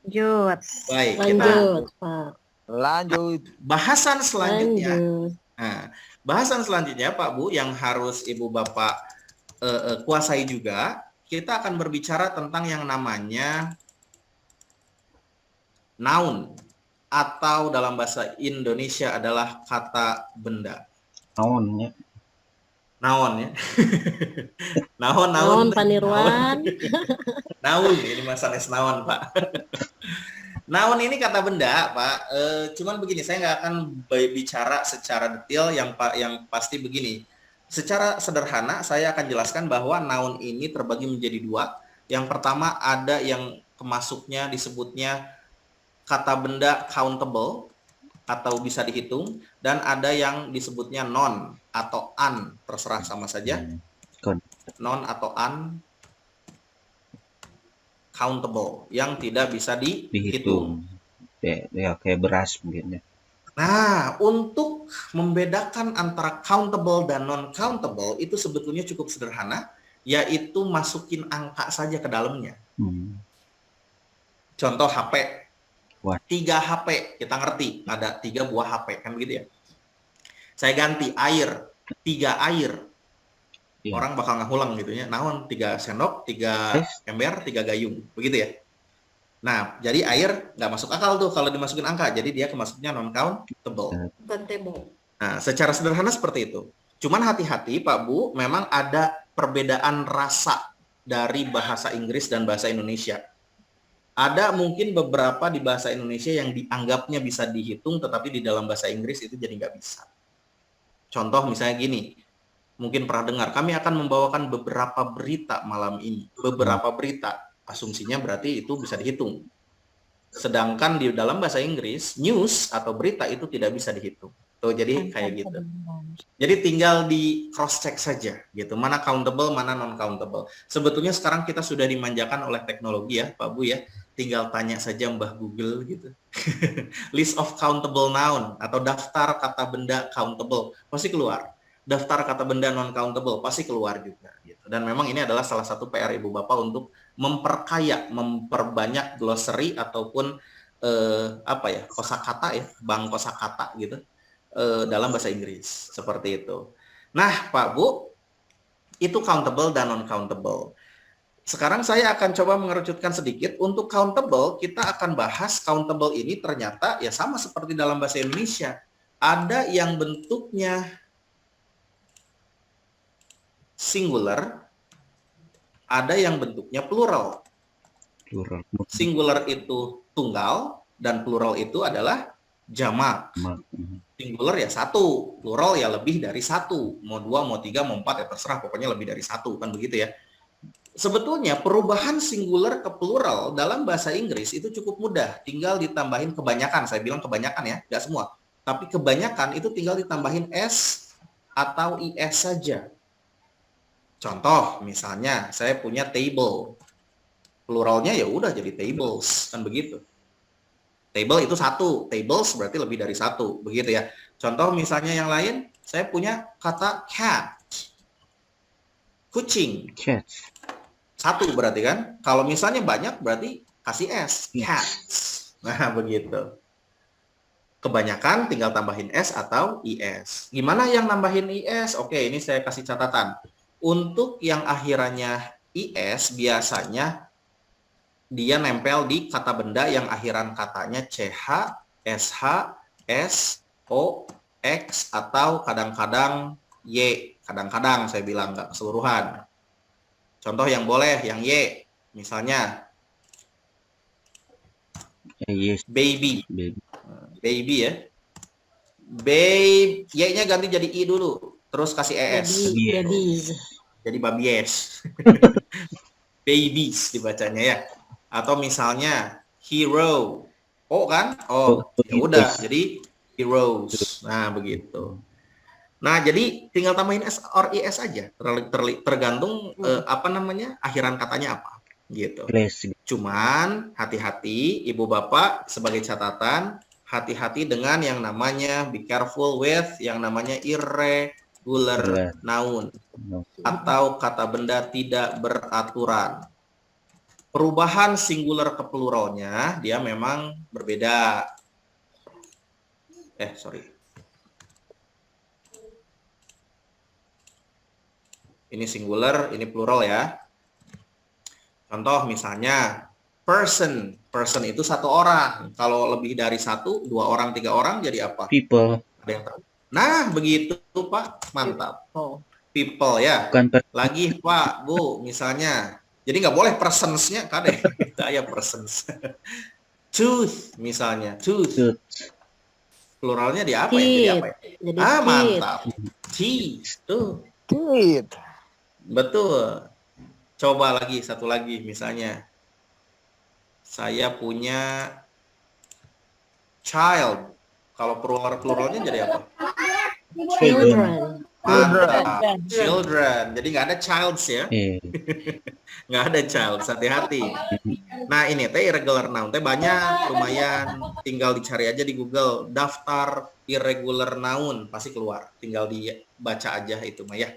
Lanjut. Baik, kita Lanjut, Pak. Lanjut. bahasan selanjutnya. Lanjut. Nah, bahasan selanjutnya Pak Bu yang harus Ibu Bapak kuasai juga, kita akan berbicara tentang yang namanya noun atau dalam bahasa Indonesia adalah kata benda. Naonnya. Naon ya. Naon Panirwan. Naun, ini Mas Anes naon Pak. Naun ini kata benda Pak. Cuman begini, saya nggak akan bicara secara detail yang pasti begini. Secara sederhana saya akan jelaskan bahwa noun ini terbagi menjadi dua. Yang pertama ada yang kemasuknya disebutnya kata benda countable atau bisa dihitung, dan ada yang disebutnya non atau un, terserah sama saja. Non atau un countable yang tidak bisa dihitung. Ya kayak beras mungkin ya. Nah, untuk membedakan antara countable dan non-countable itu sebetulnya cukup sederhana, yaitu masukin angka saja ke dalamnya. Contoh HP. 3 HP, kita ngerti, ada 3 buah HP, kan begitu ya. Saya ganti air, 3 air. Iya. Orang bakal ngahulang gitu ya. Naon 3 sendok, 3 ember, 3 gayung, begitu ya. Nah, jadi air nggak masuk akal tuh kalau dimasukin angka. Jadi dia kemasuknya non-countable. Nah, secara sederhana seperti itu. Cuman hati-hati Pak Bu, memang ada perbedaan rasa dari bahasa Inggris dan bahasa Indonesia. Ada mungkin beberapa di bahasa Indonesia yang dianggapnya bisa dihitung, tetapi di dalam bahasa Inggris itu jadi nggak bisa. Contoh misalnya gini, mungkin pernah dengar, kami akan membawakan beberapa berita malam ini. Beberapa berita. Asumsinya berarti itu bisa dihitung. Sedangkan di dalam bahasa Inggris, news atau berita itu tidak bisa dihitung. Tuh, jadi kayak gitu. Jadi tinggal di cross check saja gitu. Mana countable, mana non countable. Sebetulnya sekarang kita sudah dimanjakan oleh teknologi ya, Pak Bu ya. Tinggal tanya saja Mbah Google gitu. List of countable noun atau daftar kata benda countable pasti keluar. Daftar kata benda non countable pasti keluar juga gitu. Dan memang ini adalah salah satu PR Ibu Bapak untuk memperbanyak glossary ataupun kosakata ya, bank kosakata gitu. dalam bahasa Inggris. Seperti itu. Nah, Pak Bu, itu countable dan non-countable. Sekarang saya akan coba mengerucutkan sedikit. Untuk countable, kita akan bahas countable ini ternyata ya sama seperti dalam bahasa Indonesia. Ada yang bentuknya singular, ada yang bentuknya plural. Plural. Singular itu tunggal, dan plural itu adalah jamak. Singular ya satu, plural ya lebih dari satu. Mau dua, mau tiga, mau empat, ya terserah. Pokoknya lebih dari satu, kan begitu ya. Sebetulnya perubahan singular ke plural dalam bahasa Inggris itu cukup mudah. Tinggal ditambahin kebanyakan. Saya bilang kebanyakan ya, nggak semua. Tapi kebanyakan itu tinggal ditambahin S atau IS saja. Contoh, misalnya saya punya table. Pluralnya ya udah jadi tables, kan begitu. Table itu satu, tables berarti lebih dari satu, begitu ya. Contoh misalnya yang lain, saya punya kata cat. Kucing. Cat. Satu berarti kan. Kalau misalnya banyak berarti kasih S. Cats. Nah, begitu. Kebanyakan tinggal tambahin S atau IS. Gimana yang nambahin IS? Oke, ini saya kasih catatan. Untuk yang akhirannya IS, biasanya dia nempel di kata benda yang akhiran katanya CH, SH, S, O, X, atau kadang-kadang Y. Kadang-kadang saya bilang, nggak keseluruhan. Contoh yang boleh, yang Y. Misalnya, Yes. baby. Baby. Baby ya. Babe, Y-nya ganti jadi I dulu. Terus kasih ES. Babies. Jadi babies. Babies dibacanya ya. Atau misalnya hero. Oh kan? Oh, ya udah. Jadi heroes. Nah, begitu. Nah, jadi tinggal tambahin S or IS aja. Tergantung apa namanya? Akhiran katanya apa gitu. Cuman hati-hati Ibu Bapak sebagai catatan, hati-hati dengan yang namanya be careful with yang namanya irregular noun atau kata benda tidak beraturan. Perubahan singular ke pluralnya dia memang berbeda. Ini singular, ini plural ya. Contoh misalnya person. Person itu satu orang. Kalau lebih dari satu, dua orang, tiga orang jadi apa? People. Ada yang tahu? Nah, begitu Pak. Mantap. People ya. Lagi Pak, Bu, misalnya. Jadi nggak boleh persons-nya, kade. Saya persons. Tooth misalnya. Tooth. Pluralnya di apa ya? Jadi apa ya? Jadi mantap. Teeth. Tuh. Teeth. Betul. Coba lagi, satu lagi. Misalnya, saya punya child. Kalau pluralnya jadi apa? children. Children. Jadi nggak ada childs ya. Nggak ada childs. Hati-hati. Nah, ini teh irregular noun. Teh banyak, lumayan. Tinggal dicari aja di Google. Daftar irregular noun. Pasti keluar. Tinggal dibaca aja itu mah ya.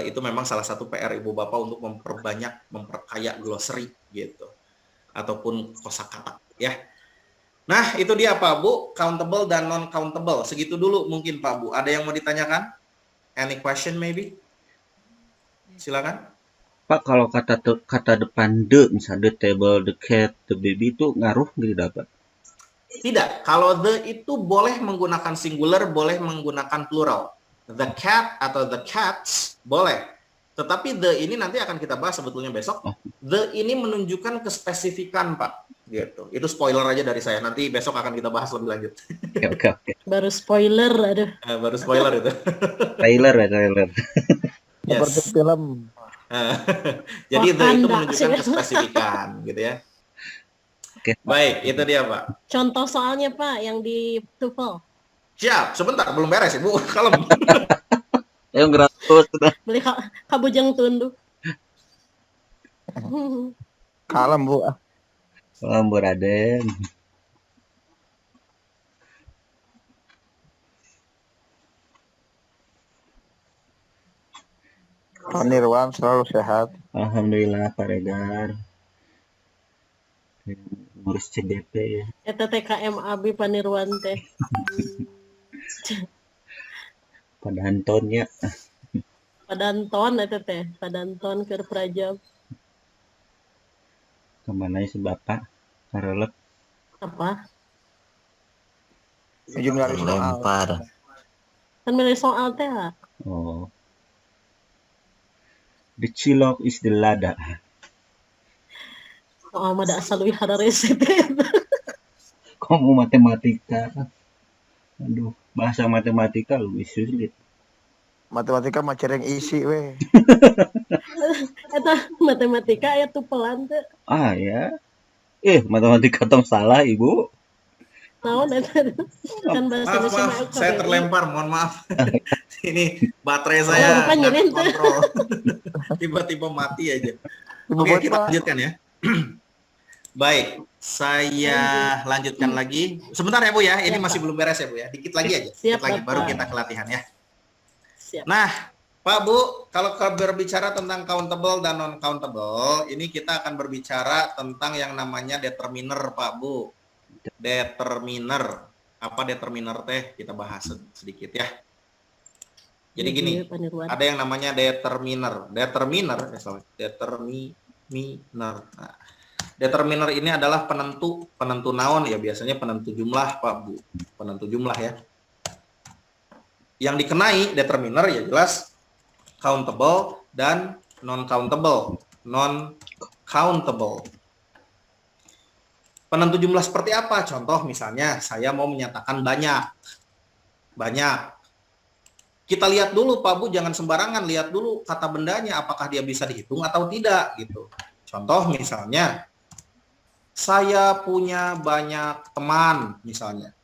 Itu memang salah satu PR Ibu Bapak untuk memperkaya glossary gitu. Ataupun kosakata ya. Nah, itu dia Pak Bu, countable dan non-countable. Segitu dulu mungkin Pak Bu. Ada yang mau ditanyakan? Any question maybe? Silakan. Pak, kalau kata depan the, misalnya the table, the cat, the baby itu ngaruh gitu dapat? Tidak. Kalau the itu boleh menggunakan singular, boleh menggunakan plural. The cat atau the cats boleh. Tetapi the ini nanti akan kita bahas sebetulnya besok. The ini menunjukkan kespesifikan, Pak. Gitu. Itu spoiler aja dari saya. Nanti besok akan kita bahas lebih lanjut. Oke. Baru spoiler, aduh. Baru spoiler itu. Trailer ya, trailer. Seperti film. Jadi the itu Wakanda. menunjukkan kespesifikan, gitu ya. Oke. Baik, itu dia, Pak. Contoh soalnya Pak yang di TOEFL. Siap, sebentar belum beres Ibu. Kalem. Ayo ngeratus sudah. Beli kabujang tunduk. Kalem Bu. Lambu Raden. Pak Nirwan selalu sehat. Alhamdulillah Pak Regar. Ngurus CDP ya. Eta TKM Abi Panirwan teh. Padantonnya. Padanton itu teh, padanton keur prajab Kemana si bapak? Karelep. apa? Jumlah soal. Lempar. Kan milih soal teh. Oh. The cilok is the lada. Soal mah da asal leuwih hadareset. Kamu matematika. Aduh, bahasa matematika lebih sulit. Matematika mah cereng isi we. Eta matematika aya tupelan teh. Ah ya. Matematika tong salah, Ibu. Naon eta? Kan bahasa Maaf, Indonesia maaf, mah saya KBI. terlempar, mohon maaf. Ini baterai saya lupa nggak nyirin tuh. kontrol. Tiba-tiba mati aja. Ibu Oke, kita Bapak. lanjutkan ya. Baik, saya lanjutkan lagi. Sebentar ya Bu ya, ini Siap, masih belum beres ya Bu ya. Dikit lagi aja, Siap, dikit lagi, Bapak. baru kita ke latihan ya. Siap. Nah, Pak Bu, kalau berbicara tentang countable dan non-countable, ini kita akan berbicara tentang yang namanya determiner, Pak Bu. Determiner. Apa determiner teh? Kita bahas sedikit ya. Jadi gini, ada yang namanya determiner. Determiner Nah, determiner ini adalah penentu naon ya, biasanya penentu jumlah, Pak Bu. Penentu jumlah ya. Yang dikenai determiner ya jelas countable dan non-countable. Non-countable. Penentu jumlah seperti apa? Contoh misalnya saya mau menyatakan banyak. Banyak. Kita lihat dulu Pak Bu, jangan sembarangan, lihat dulu kata bendanya apakah dia bisa dihitung atau tidak gitu. Contoh misalnya saya punya banyak teman misalnya.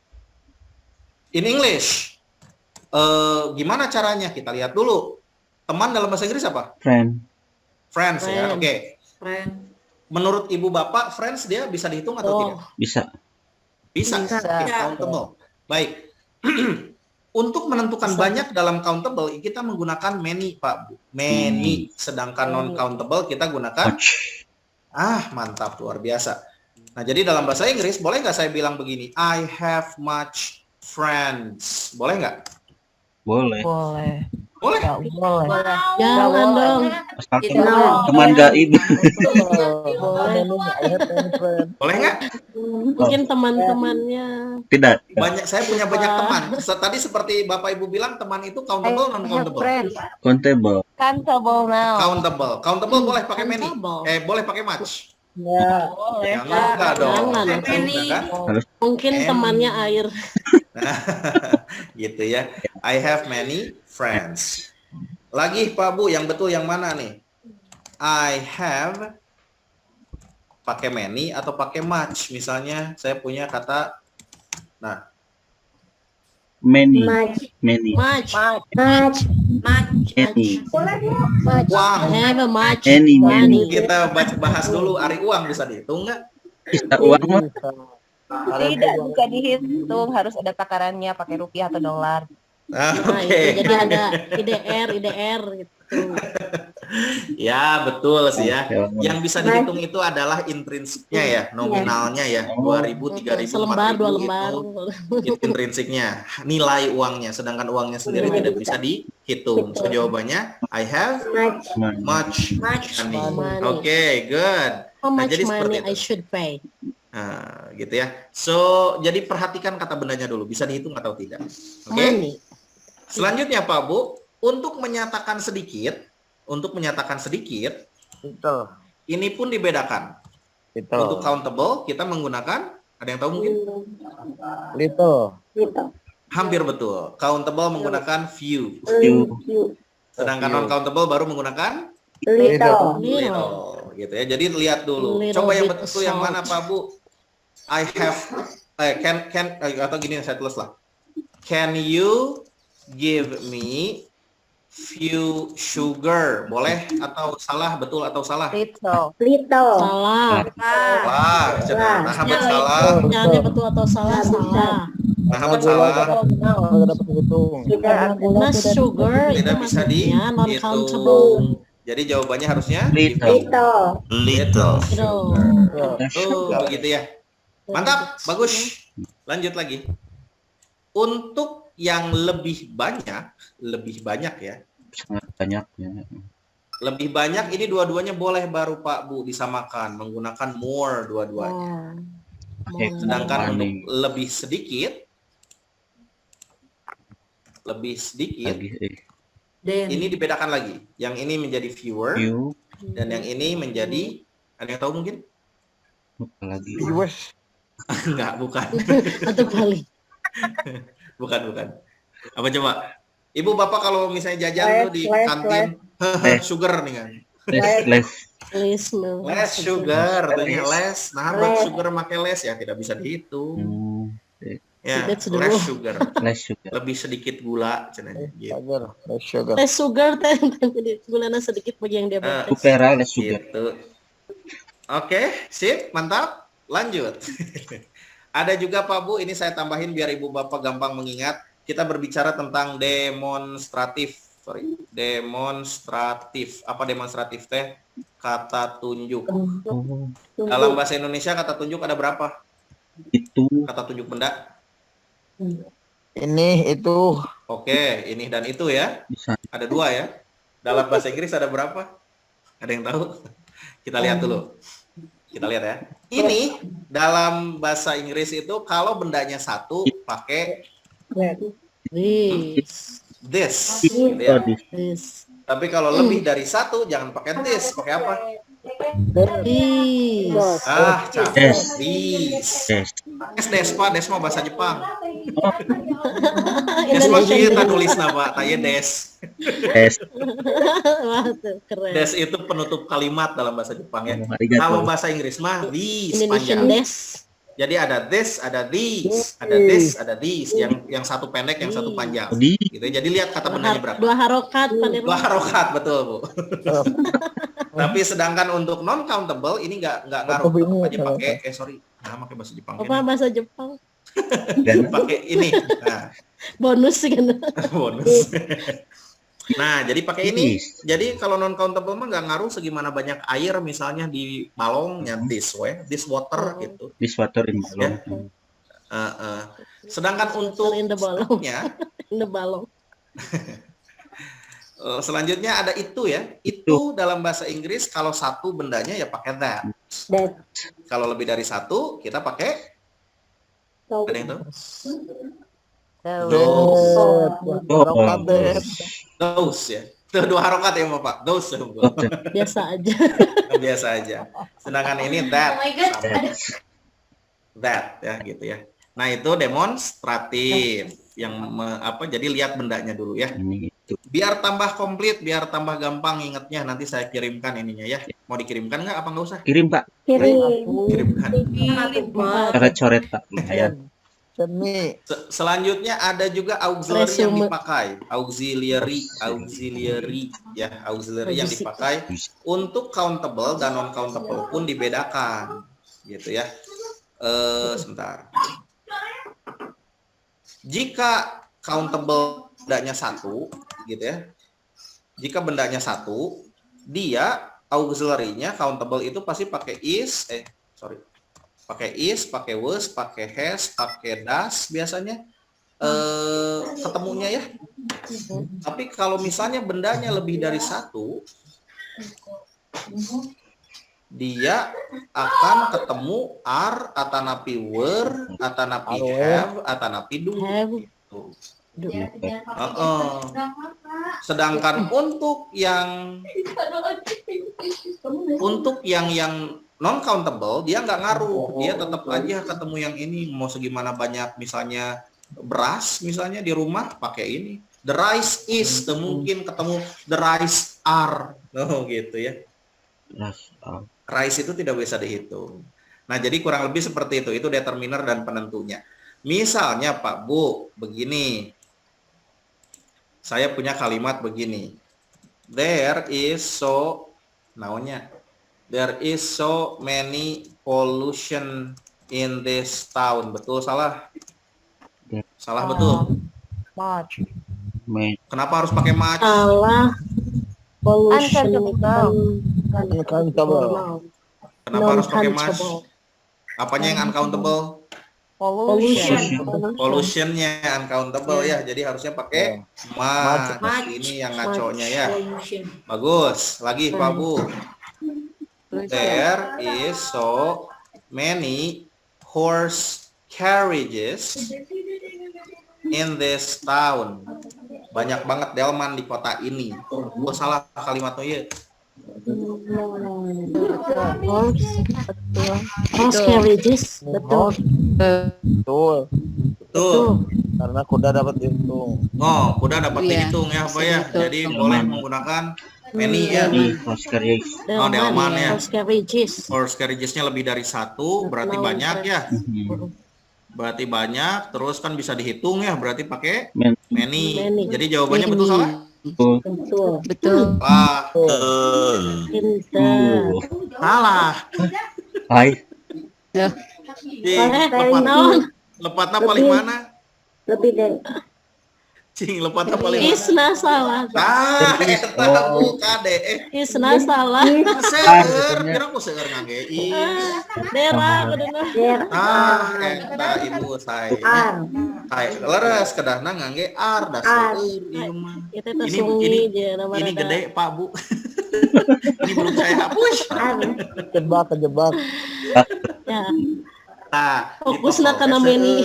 In English. Gimana caranya? Kita lihat dulu. Teman dalam bahasa Inggris apa? Friends ya. Oke. Menurut Ibu Bapak, friends dia bisa dihitung atau tidak? Bisa. Bisa. Countable. Baik. Untuk menentukan banyak dalam countable, kita menggunakan many, Pak Bu. Many. Sedangkan non-countable kita gunakan mantap, luar biasa. Nah, jadi dalam bahasa Inggris, boleh nggak saya bilang begini? I have much friends. Boleh nggak? Boleh. Boleh. Boleh. Nggak boleh. Jangan dong. Asalkan teman gaib. Boleh nggak? Mungkin teman-temannya. Tidak. Saya punya banyak teman. Tadi seperti Bapak Ibu bilang, teman itu countable, non-countable. Countable. Countable now. Countable. Countable boleh pakai many. Countable. Boleh pakai much. Boleh. Jangan dong. Jangan. Kan? Mungkin temannya air. Gitu ya. I have many friends. Lagi Pak Bu, yang betul yang mana nih? I have pakai many atau pakai much? Misalnya saya punya kata Many. Much. Many. Much. Any. uang. Have a much Any. money. Kita bahas dulu Ari uang bisa dihitung nggak? Bisa uang mah. Tidak bisa dihitung, harus ada takarannya pakai rupiah atau dolar. Nah, Oke. itu jadi ada IDR gitu. Ya betul sih ya. Oke. Yang bisa dihitung itu adalah intrinsiknya ya, nominalnya ya, 2.000, 3.000, Selembar, 4.000 dua lembar. itu intrinsiknya, nilai uangnya. Sedangkan uangnya sendiri tidak bisa dihitung. So jawabannya I have much money. money. Oke, good. How much jadi seperti money itu. I should pay? Nah, gitu ya. So jadi perhatikan kata bendanya dulu, bisa dihitung atau tidak. Oke. Money. Selanjutnya Pak Bu, untuk menyatakan sedikit, Betul. ini pun dibedakan. Betul. Untuk countable kita menggunakan, ada yang tahu mungkin? Little. Hampir betul. Countable menggunakan few. Sedangkan non-countable baru menggunakan Little. little. Gitu ya. Jadi lihat dulu. Little Coba yang bit betul yang salt. mana Pak Bu? I have can atau gini saya tulis lah. Can you give me few sugar? Boleh atau salah? Betul atau salah? Little. Salah. Salah. Nah, Ahmad salah. Pertanyaannya betul atau salah? Salah. Nah, Ahmad salah. Nggak dapat dihitung. Nah, sugar itu Tidak bisa maksudnya non dihitung. countable. Jadi jawabannya harusnya Little. Little. begitu ya. Mantap, bagus. Lanjut lagi. Untuk yang lebih banyak ya. Sangat banyak ya. Lebih banyak ini dua-duanya boleh baru Pak Bu disamakan menggunakan more dua-duanya. Sedangkan untuk lebih sedikit ini dibedakan lagi. Yang ini menjadi fewer dan yang ini menjadi, ada yang tahu mungkin? Lagi. Viewers. Enggak, bukan. Atau kali. Bukan. Apa coba? Ibu Bapak kalau misalnya jajan tuh di kantin sugar nih kan. Less sugar, artinya less. Nah, sugar pakai less ya tidak bisa dihitung. Ya, less sugar. Lebih sedikit gula cenanya gitu. Less sugar gulanya sedikit bagi yang diabetes. Supera less sugar. Gitu. Oke, sip, mantap. Lanjut. Ada juga Pak Bu, ini saya tambahin biar Ibu Bapak gampang mengingat. Kita berbicara tentang demonstratif. Demonstratif. Apa demonstratif teh? Kata tunjuk. Dalam bahasa Indonesia kata tunjuk ada berapa? Itu. Kata tunjuk benda. Ini, itu. Oke, ini dan itu ya. Bisa. Ada 2 ya. Dalam bahasa Inggris ada berapa? Ada yang tahu? Kita lihat dulu. Kita lihat ya. Ini dalam bahasa Inggris itu kalau bendanya 1 pakai this. Ya. Tapi kalau lebih dari 1 jangan pakai this, pakai apa? Capek. This. Des Pak, des mah bahasa Jepang. Des mah kita nulis nama, tanya des. Keren. Des itu penutup kalimat dalam bahasa Jepang ya. Kalau bahasa Inggris mah this Indonesian panjang. des. Jadi ada this, ada this, ada this, ada this. Yang satu pendek, yang satu panjang. Gitu. Jadi lihat kata bendanya berapa. 2 harokat. 2 harokat, betul Bu. Tapi sedangkan untuk non countable ini nggak ngaruh. Aja pakai pakai bahasa Jepang. Apa bahasa Jepang? Dan pakai ini. Nah. Bonus kan. Bonus. Nah, jadi pakai ini. Jadi kalau non countable mah nggak ngaruh segimana banyak air misalnya di balongnya this water gitu. This water in balong. Ya. Sedangkan untuk in the balong. Selanjutnya ada itu ya. Itu dalam bahasa Inggris kalau 1 bendanya ya pakai that. Kalau lebih dari 1 kita pakai ada yang tahu? Those ya. Itu 2 harokat ya Bapak. Those. Biasa aja. Biasa aja. Sedangkan ini that. That ya gitu ya. Nah, itu demonstratif yang jadi lihat bendanya dulu ya. Biar tambah komplit, biar tambah gampang ingatnya, nanti saya kirimkan ininya ya. Mau dikirimkan nggak apa nggak usah? Kirim Pak. Kirimkan. Coret Pak. Lumayan. Selanjutnya ada juga auxiliary yang dipakai. Auxiliary ya, auxiliary yang dipakai untuk countable dan non countable pun dibedakan, gitu ya. Sebentar. Jika countable bendanya 1, gitu ya. Jika bendanya 1, dia auxiliary-nya countable itu pasti pakai pakai is, pakai was, pakai has, pakai das biasanya ketemunya ya. Tapi kalau misalnya bendanya lebih dari 1, dia akan ketemu are, atanapi were, atanapi have, atanapi do. Sedangkan untuk yang non countable dia nggak ngaruh, dia tetap aja ketemu yang ini. Mau segimana banyak misalnya beras misalnya di rumah pakai ini, the rice is, mungkin ketemu the rice are, gitu ya. Rice itu tidak bisa dihitung. Nah, jadi kurang lebih seperti itu determiner dan penentunya. Misalnya Pak Bu begini, saya punya kalimat begini, there is so many pollution in this town. Betul salah? Salah betul. Much. Kenapa harus pakai much? Salah. Pollution. Uncountable. Kenapa harus pakai much? Apanya yang uncountable? pollution. Pollution-nya uncountable ya. Jadi harusnya pakai much. Ini yang ngaconya ya. Bagus. Lagi Pak Bu. There is so many horse carriages in this town. Banyak banget delman di kota ini. Oh, salah kalimatnya ya. Horse carriages, betul. Betul. Betul. Karena kuda dapat dihitung. Oh, kuda dapat dihitung ya Pak ya. Jadi boleh menggunakan many ya. Horse carriage. Oh, delman ya. Horse carriages. Horse carriages-nya lebih dari satu, berarti banyak ya. Berarti banyak, terus kan bisa dihitung ya, berarti pakai many. Jadi jawabannya betul salah? Betul. Pintar. Salah. Hai. Lepatnya paling mana? Lebih dari Cing, lepatnya paling mana? Isna salah. Eta buka deh. Isna salah. Seueur, kira aku seueur ngagei. Dera bener. Eta ibu saya. Leres kedahna ngangge ar da seueur ieu mah. Itu sungi je nama Ini gede Pak Bu. Ini belum saya hapus. Kejebak. Ya. Nah, Fokusna kana meni.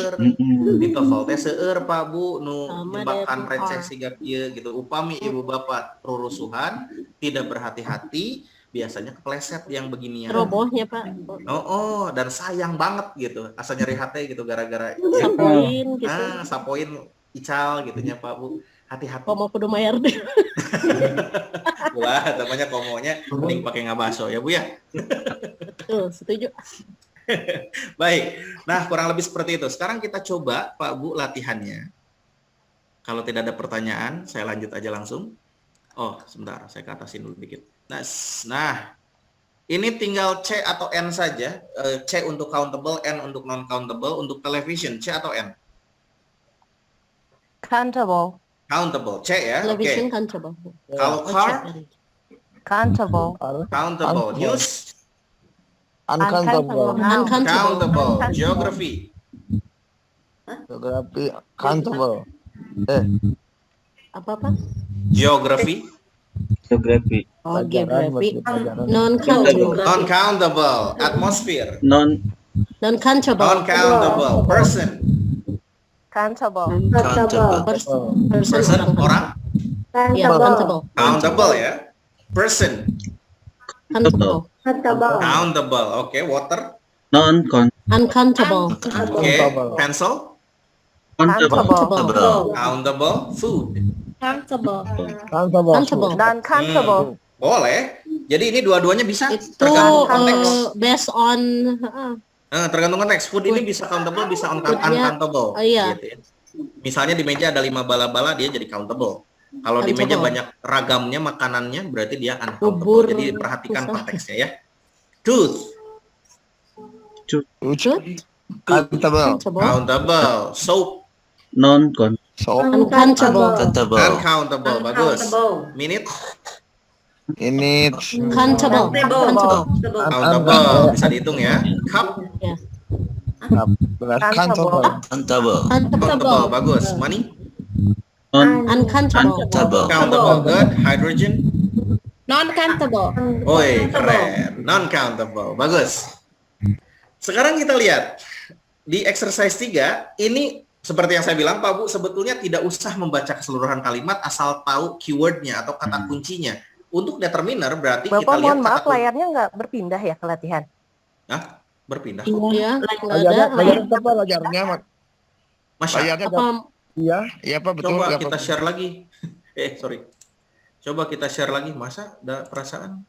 Di TOEFL teh seueur Pak Bu nu Sama jebakan deh, receh siga kieu gitu. Upami ibu bapak rurusuhan tidak berhati-hati, biasanya kepleset yang beginian. Robohnya Pak. Oh, dan sayang banget gitu. Asa nyeri hati gitu gara-gara Sapoin gitu. sapoin ical gitunya Pak Bu. Hati-hati. Komo kudu mayar deh. Wah, namanya komonya mending pakai ngabaso ya Bu ya. Tuh, setuju. Baik, nah kurang lebih seperti itu. Sekarang kita coba Pak Bu latihannya. Kalau tidak ada pertanyaan, saya lanjut aja langsung. Oh, sebentar, saya ke atasin dulu dikit. Nah, ini tinggal C atau N saja. C untuk countable, N untuk non-countable. Untuk television, C atau N? Countable. Countable, C ya. Television Oke. countable. Kalau car, Countable. countable. News, Uncountable. countable. Geography, Geografi countable. Apa? geography, Geography. Oh, Pelajaran, geography. pelajaran. Non-countable. non-countable. Atmosphere, Non-countable. non-countable. Person, Countable. person orang. Ya, countable. Countable ya. Person, Countable. countable. Oke, water. Uncountable. Oke, pencil. Countable. Countable. Food. Countable. Countable. Non-countable. Boleh. Jadi ini dua-duanya bisa. Itu Tergantung konteks. based on Tergantung konteks. Food ini bisa countable, bisa uncountable. Oh, iya. Gitu ya. Misalnya di meja ada 5 bala-bala, dia jadi countable. Kalau di meja Countable. banyak ragamnya makanannya, berarti dia uncountable. Bubur. Jadi perhatikan konteksnya ya. Tooth. Countable. Countable. Soap. Uncountable. Uncountable. Bagus. Minute. Ini Countable. Countable. Bisa dihitung ya. Cup. Ya. countable. Countable. Bagus. Money. Uncountable. Countable. Good. Hydrogen. Non-countable. Oi, keren. Non-countable. Bagus. Sekarang kita lihat. Di exercise 3, ini seperti yang saya bilang, Pak Bu, sebetulnya tidak usah membaca keseluruhan kalimat, asal tahu keywordnya atau kata kuncinya. Untuk determiner berarti Bapak kita lihat mohon maaf, kata kunci. layarnya nggak berpindah ya ke latihan? Hah? Berpindah. Iya, nggak Layarnya, ada. layarnya apa layarnya? Masya Layarnya Apa iya Pak betul. Coba nggak kita apa-apa. share lagi. Sorry. Coba kita share lagi. Masa ada perasaan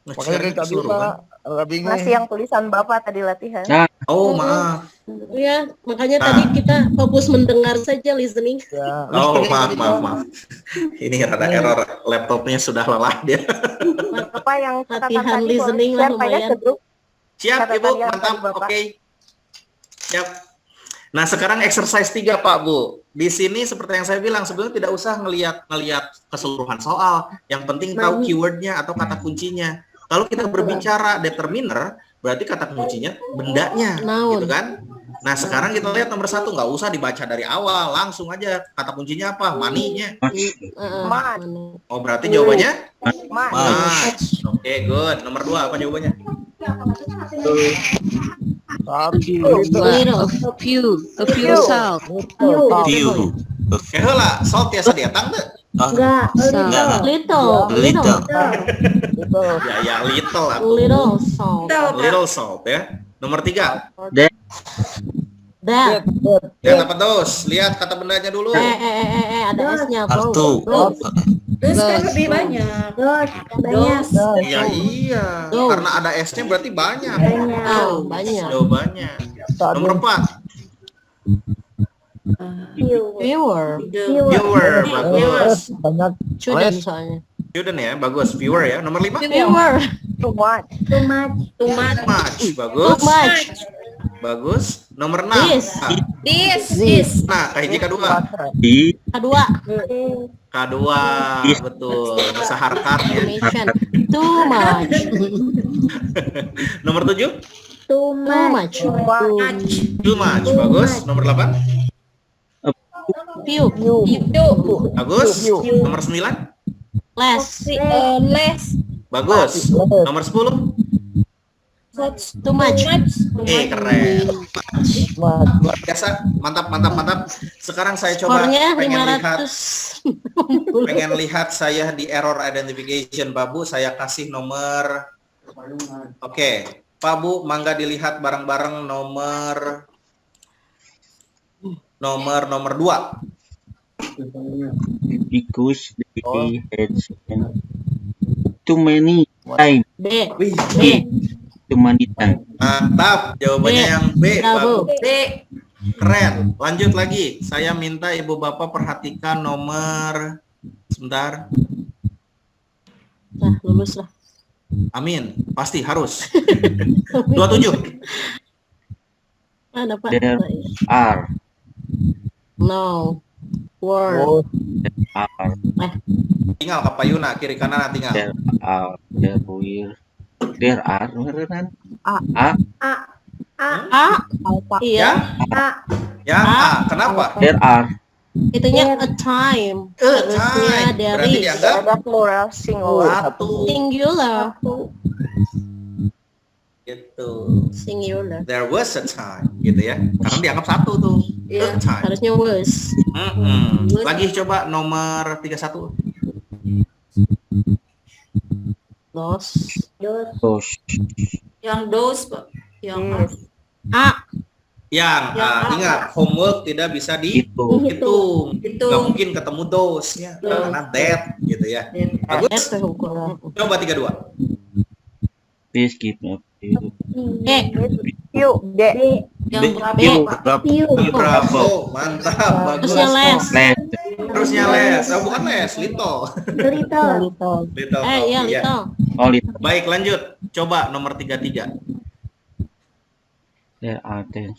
Makanya nge-share dari tadi Pak keseluruhan? agak bingung. Masih yang tulisan Bapak tadi latihan. Oh, maaf. Iya, makanya tadi kita fokus mendengar saja, listening. Ya, Oh, maaf. Ini rada error. Laptopnya sudah lelah dia. Bapak yang catatan Latihan tadi boleh listening lah, share Pak ya lumayan. ke grup. Siap, Catatan Ibu. yang Mantap. tadi Bapak. Oke. Siap. Nah, sekarang exercise 3, Pak Bu. Di sini seperti yang saya bilang, sebenarnya tidak usah ngelihat keseluruhan soal. Yang penting tahu keywordnya atau kata kuncinya. Kalau kita berbicara determiner, berarti kata kuncinya bendanya, Noun. gitu kan? Nah, sekarang kita lihat nomor 1, nggak usah dibaca dari awal, langsung aja kata kuncinya apa? Money-nya. Money. Oh, berarti jawabannya Much. much. Oke, good. Nomor 2 apa jawabannya? Little. A few salt. Few. Heula, salt biasa dietang teu? Enggak. Enggak. Little. Little. Ya, little atuh. Little salt. Little salt ya. Nomor 3. That. Lihat apa dos? Lihat kata bendanya dulu. Ada S-nya. Kartu. Terus kan lebih banyak. Banyak. Iya. Dos. Karena ada S-nya berarti banyak. Oh, banyak. Jawabannya. Nomor 4. Viewer. Viewer, bagus. Banyak. Student soalnya. Student ya, bagus. Viewer ya. Nomor 5. Viewer. Too much. Much, bagus. Too much. Bagus. Nomor 6. This. Nah, kahiji kedua. Di Kedua. K2, betul. Saharkat ya. Information. Too much. Nomor 7. Too much. Too much, bagus. Nomor 8. Few. Bagus. Nomor 9. Less. Bagus. Nomor 10. Too much. Keren. Luar biasa. Mantap, mantap, mantap. Sekarang saya coba Skornya pengen lihat saya di error identification, Pak Bu. Saya kasih nomor. Oke, Pak Bu, mangga dilihat bareng-bareng nomor 2. because they had spent too many time. B. Too many time. Mantap, jawabannya B. yang B, Pak Bu. Bravo. Keren. Lanjut lagi. Saya minta Ibu Bapak perhatikan nomor sebentar. Nah, lulus lah. Amin. Pasti harus. 27. Mana Pak? There are No. Word. are Tinggal ke Payuna, kiri kanan tinggal. there are beneran A. Iya. Ya, kenapa? there are Itunya a time. Harusnya Time. dari Berarti dianggap Ada plural singular. singular. gitu. Singular. There was a time, gitu ya. Karena dianggap satu tuh. A time. Harusnya was. Lagi coba nomor 31. Those. those Yang dos, Pak. Yang A. Yang ingat homework tidak bisa itu dihitung. itu. Nggak mungkin ketemu dosnya karena that gitu ya. Bagus. F ukuran. Coba 32. please keep up E. Q. D. Yang berapa? Bravo, mantap, bagus. Terus yang les. Terusnya les, bukan les, little. Little. Iya, Iya. little. all it Baik, lanjut. Coba nomor 33. there are 10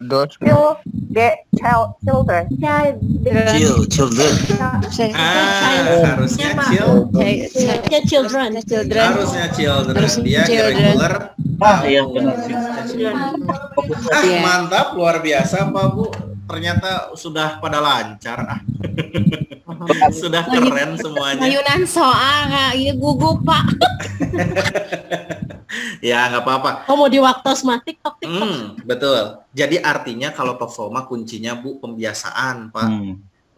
Dos. Q. D. Children. Children. Harusnya Ya, children. Harusnya children. Dia irregular. yang benar Mantap, luar biasa, Pak Bu. Ternyata sudah pada lancar. Sudah keren semuanya. Ayunan soal, iya gugup, Pak. Ya, nggak apa-apa. Oh, mau di waktu asmatik, tok. Betul. Jadi artinya kalau TOEFL mah kuncinya Bu pembiasaan, Pak.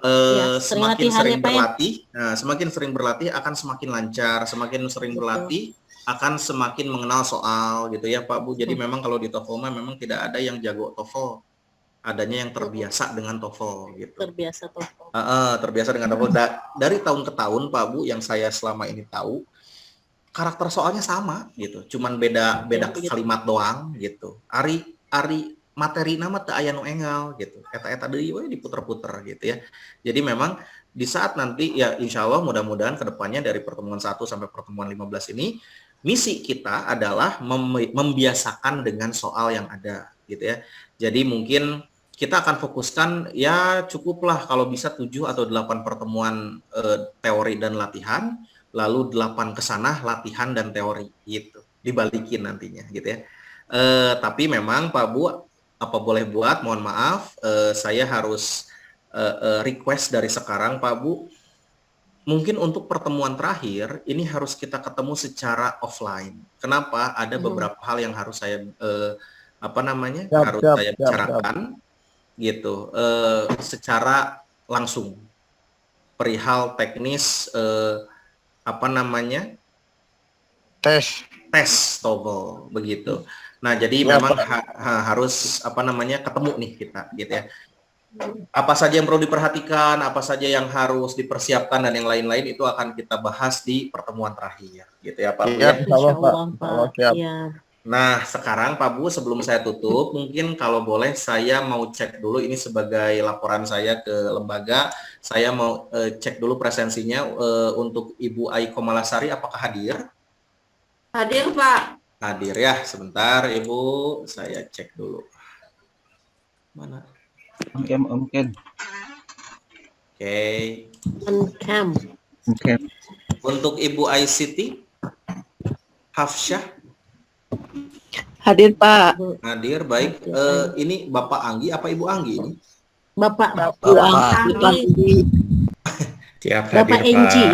Ya, sering Semakin latihannya, sering Pak, ya. berlatih, semakin sering berlatih akan semakin lancar. Semakin sering berlatih akan semakin mengenal soal gitu ya, Pak Bu. Jadi memang kalau di TOEFL mah memang tidak ada yang jago TOEFL. Adanya yang terbiasa dengan TOEFL gitu. Terbiasa tuh. Terbiasa dengan TOEFL. Dari tahun ke tahun, Pak Bu, yang saya selama ini tahu, karakter soalnya sama gitu. Cuman beda kalimat doang gitu. Ari materi nama teu aya nu enggal gitu. Eta deui we diputer-puter gitu ya. Jadi memang di saat nanti ya insya Allah mudah-mudahan kedepannya dari pertemuan 1 sampai pertemuan 15 ini misi kita adalah membiasakan dengan soal yang ada gitu ya. Jadi mungkin kita akan fokuskan ya cukuplah kalau bisa 7 atau 8 pertemuan teori dan latihan, lalu 8 ke sana latihan dan teori gitu. Dibalikin nantinya gitu ya. Tapi memang Pak Bu, apa boleh buat, mohon maaf, saya harus request dari sekarang Pak Bu, mungkin untuk pertemuan terakhir ini harus kita ketemu secara offline. Kenapa? Ada beberapa hal yang harus saya saya bicarakan gitu secara langsung perihal teknis tes TOEFL begitu. Nah, jadi memang harus ketemu nih kita gitu ya. Apa saja yang perlu diperhatikan, apa saja yang harus dipersiapkan dan yang lain-lain itu akan kita bahas di pertemuan terakhir gitu ya Pak Bu. Siap, Ya. Pak. Iya. Nah, sekarang Pak Bu, sebelum saya tutup, mungkin kalau boleh saya mau cek dulu ini sebagai laporan saya ke lembaga. Saya mau cek dulu presensinya untuk Ibu Ai Komalasari, apakah hadir? Hadir, Pak. Hadir ya, sebentar Ibu, saya cek dulu. Mana? Om Ken. Oke. Cam. Oke. Untuk Ibu Ai Siti, Hafsyah, Hadir, Pak. hadir, baik. Ini Bapak Anggi apa Ibu Anggi ini? Bapak Siap Bapak hadir, Enji.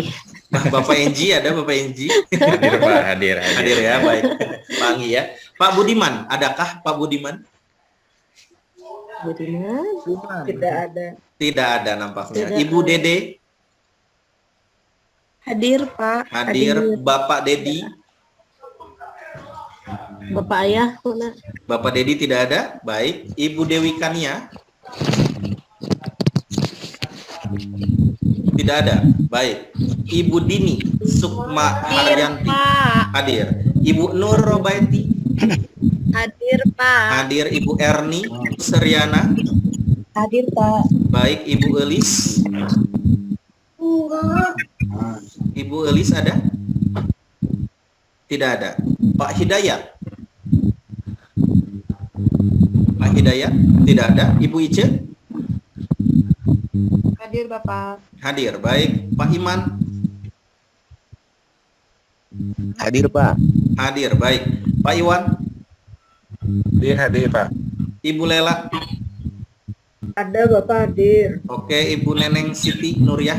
Pak. Bapak Enji ada Bapak Enji? Hadir, Pak. Hadir. Hadir ya, baik. Pak Anggi ya. Pak Budiman, adakah Pak Budiman? Budiman. Tidak ada. Tidak ada nampaknya. Tidak Ibu ada. Dede, Hadir, Pak. hadir. Bapak Dedi, Bapak Ayah. Mana? Bapak Dedi tidak ada. Baik. Ibu Dewi Kania, tidak ada. Baik. Ibu Dini Sukma Haryanti, hadir. Ibu Nur Robaiti, Hadir, Pak. hadir. Ibu Erni Seriana, Hadir, Pak. baik. Ibu Elis, Ibu Elis ada? Tidak ada. Pak Hidayat, Pak Hidayat tidak ada. Ibu Ice, Hadir, Bapak. hadir. Baik. Pak Iman, Hadir, Pak. hadir. Baik. Pak Iwan, Hadir, Pak. Ibu Lela, Ada, Bapak hadir. oke. Ibu Neneng Siti Nuriyah,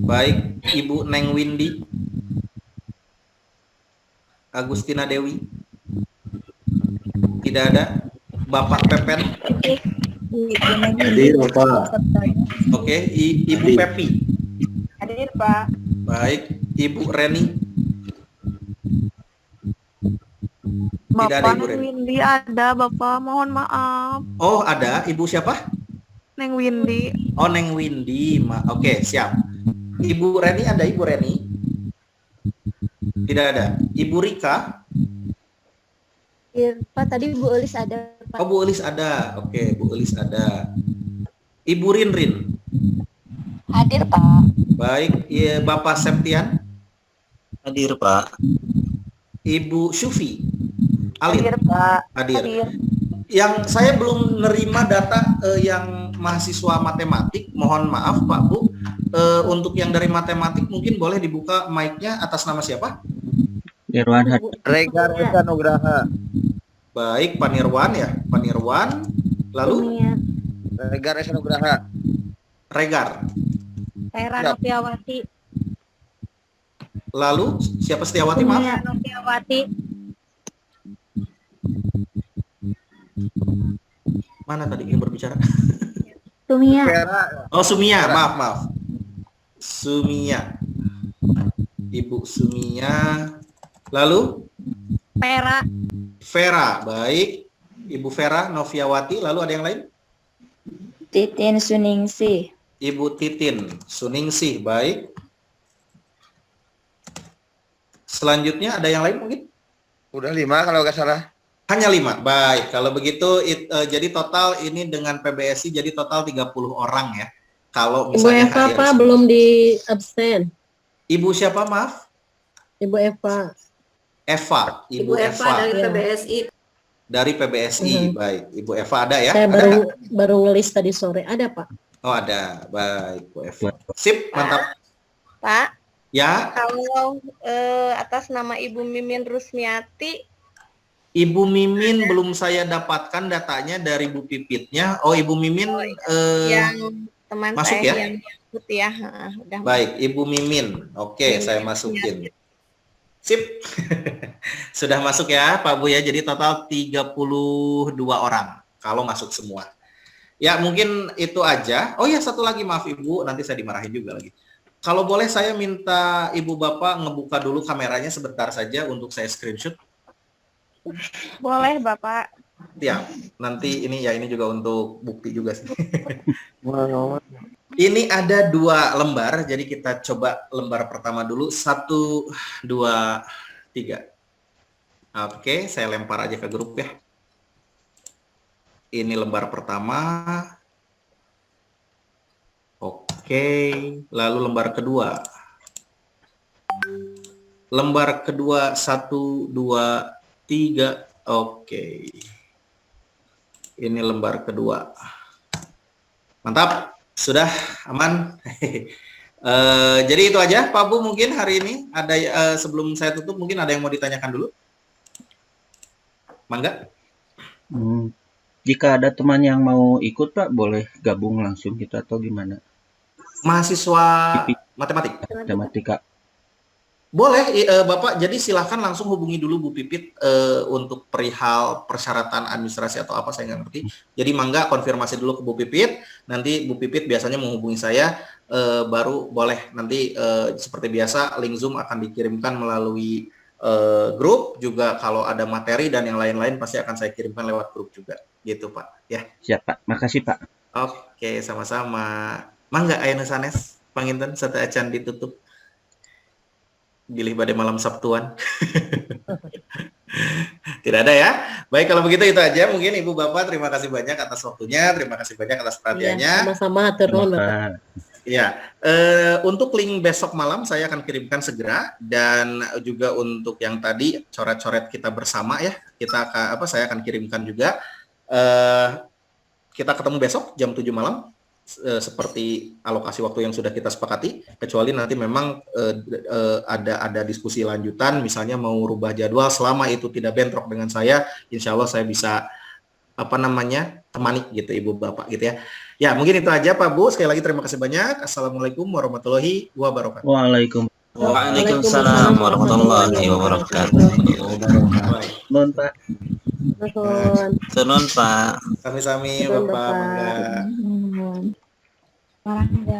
baik. Ibu Neng Windy, Agustina Dewi, tidak ada. Bapak Pepen, Hadir, Bapak. oke. Ibu Pepi, Hadir, Pak. baik. Ibu Reni, tidak ada. Ibu Reni. Windy ada, Bapak. Mohon maaf. Oh, ada. Ibu siapa? Neng Windy. Oh, Neng Windy. Oke, siap. Ibu Reni ada, Ibu Reni? Tidak ada. Ibu Rika? Pak. Tadi Bu Elis ada, Pak. Oh, Bu Elis ada. Oke, Bu Elis ada. Ibu Rinrin? Hadir, Pak. Baik. Iya, Bapak Septian? Hadir, Pak. Ibu Syufi? Alin? Hadir, Pak. Hadir. Hadir. Yang saya belum nerima data yang mahasiswa matematik, mohon maaf Pak Bu. Untuk yang dari matematik mungkin boleh dibuka mic-nya atas nama siapa? Irwan hadir. Regar Eka Nugraha. Baik, Pak Nirwan ya. Pak Nirwan. Lalu Regar Eka Nugraha. Regar. Tera Siap. Noviawati. Lalu siapa Setiawati? Maaf. Noviawati. Mana tadi yang berbicara? Tumia. Vera. Oh, Sumia. Maaf. Sumia. Ibu Sumia. Lalu Pera. Vera. Baik. Ibu Vera Noviawati. Lalu ada yang lain? Titin Suningsih. Ibu Titin Suningsih. Baik. Selanjutnya ada yang lain mungkin? Udah 5 kalau nggak salah. Hanya 5. Baik, kalau begitu jadi total ini dengan PBSI jadi total 30 orang ya. Kalau Ibu misalnya Eva, hadir. Pak, belum di absen. Ibu siapa, maaf? Ibu Eva. Eva. Ibu Eva dari Iya. PBSI. dari PBSI. Baik, Ibu Eva ada ya? Saya Ada nggak? baru ngelis tadi sore. Ada, Pak. Oh, ada. Baik, Bu Eva. Sip, mantap. Pak, Ya, kalau atas nama Ibu Mimin Rusmiati, Ibu Mimin belum saya dapatkan datanya dari Bu Pipitnya. Oh, Ibu Mimin Yang teman masuk saya ya? yang ikut ya. Udah. Baik, Ibu Mimin. Oke, saya masukin. Sip. Sudah masuk ya, Pak Bu ya. Jadi total 32 orang kalau masuk semua. Ya, mungkin itu aja. Oh ya, satu lagi, maaf Ibu, nanti saya dimarahin juga lagi. Kalau boleh saya minta Ibu Bapak ngebuka dulu kameranya sebentar saja untuk saya screenshot. Boleh Bapak. Ya, nanti ini juga untuk bukti juga sih. Ini ada 2 lembar, jadi kita coba lembar pertama dulu. 1, 2, 3. Oke, saya lempar aja ke grup ya. Ini lembar pertama. Oke, lalu lembar kedua. Lembar kedua 1, 2, 3. Oke. Ini lembar kedua. Mantap. Sudah aman. Jadi itu aja Pak Bu, mungkin hari ini ada sebelum saya tutup mungkin ada yang mau ditanyakan dulu. Mangga. Jika ada teman yang mau ikut Pak, boleh gabung langsung gitu atau gimana? Mahasiswa matematika. Boleh Bapak, jadi silahkan langsung hubungi dulu Bu Pipit untuk perihal persyaratan administrasi atau apa, saya nggak ngerti. Jadi mangga konfirmasi dulu ke Bu Pipit, nanti Bu Pipit biasanya menghubungi saya, baru boleh nanti seperti biasa link Zoom akan dikirimkan melalui grup, juga kalau ada materi dan yang lain-lain pasti akan saya kirimkan lewat grup juga, gitu Pak. Ya. Siap Pak, makasih Pak. Oke, sama-sama. Mangga aya nu sanes, panginten sate acan ditutup. Bilih pada malam Sabtuan. Tidak ada ya. Baik, kalau begitu itu aja. Mungkin Ibu Bapak terima kasih banyak atas waktunya, terima kasih banyak atas perhatiannya. Sama-sama, turun Bapak. Ya, untuk link besok malam saya akan kirimkan segera, dan juga untuk yang tadi coret-coret kita bersama ya, saya akan kirimkan juga. Kita ketemu besok jam 7 malam. Seperti alokasi waktu yang sudah kita sepakati, kecuali nanti memang ada diskusi lanjutan, misalnya mau rubah jadwal, selama itu tidak bentrok dengan saya, insya Allah saya bisa temani gitu Ibu Bapak gitu ya. Ya mungkin itu aja Pak Bu, sekali lagi terima kasih banyak. Assalamualaikum warahmatullahi wabarakatuh. Waalaikumsalam warahmatullahi wabarakatuh. Nun Pak. Tenun Pak. Sami-sami Bapak. Mangga. Mangga.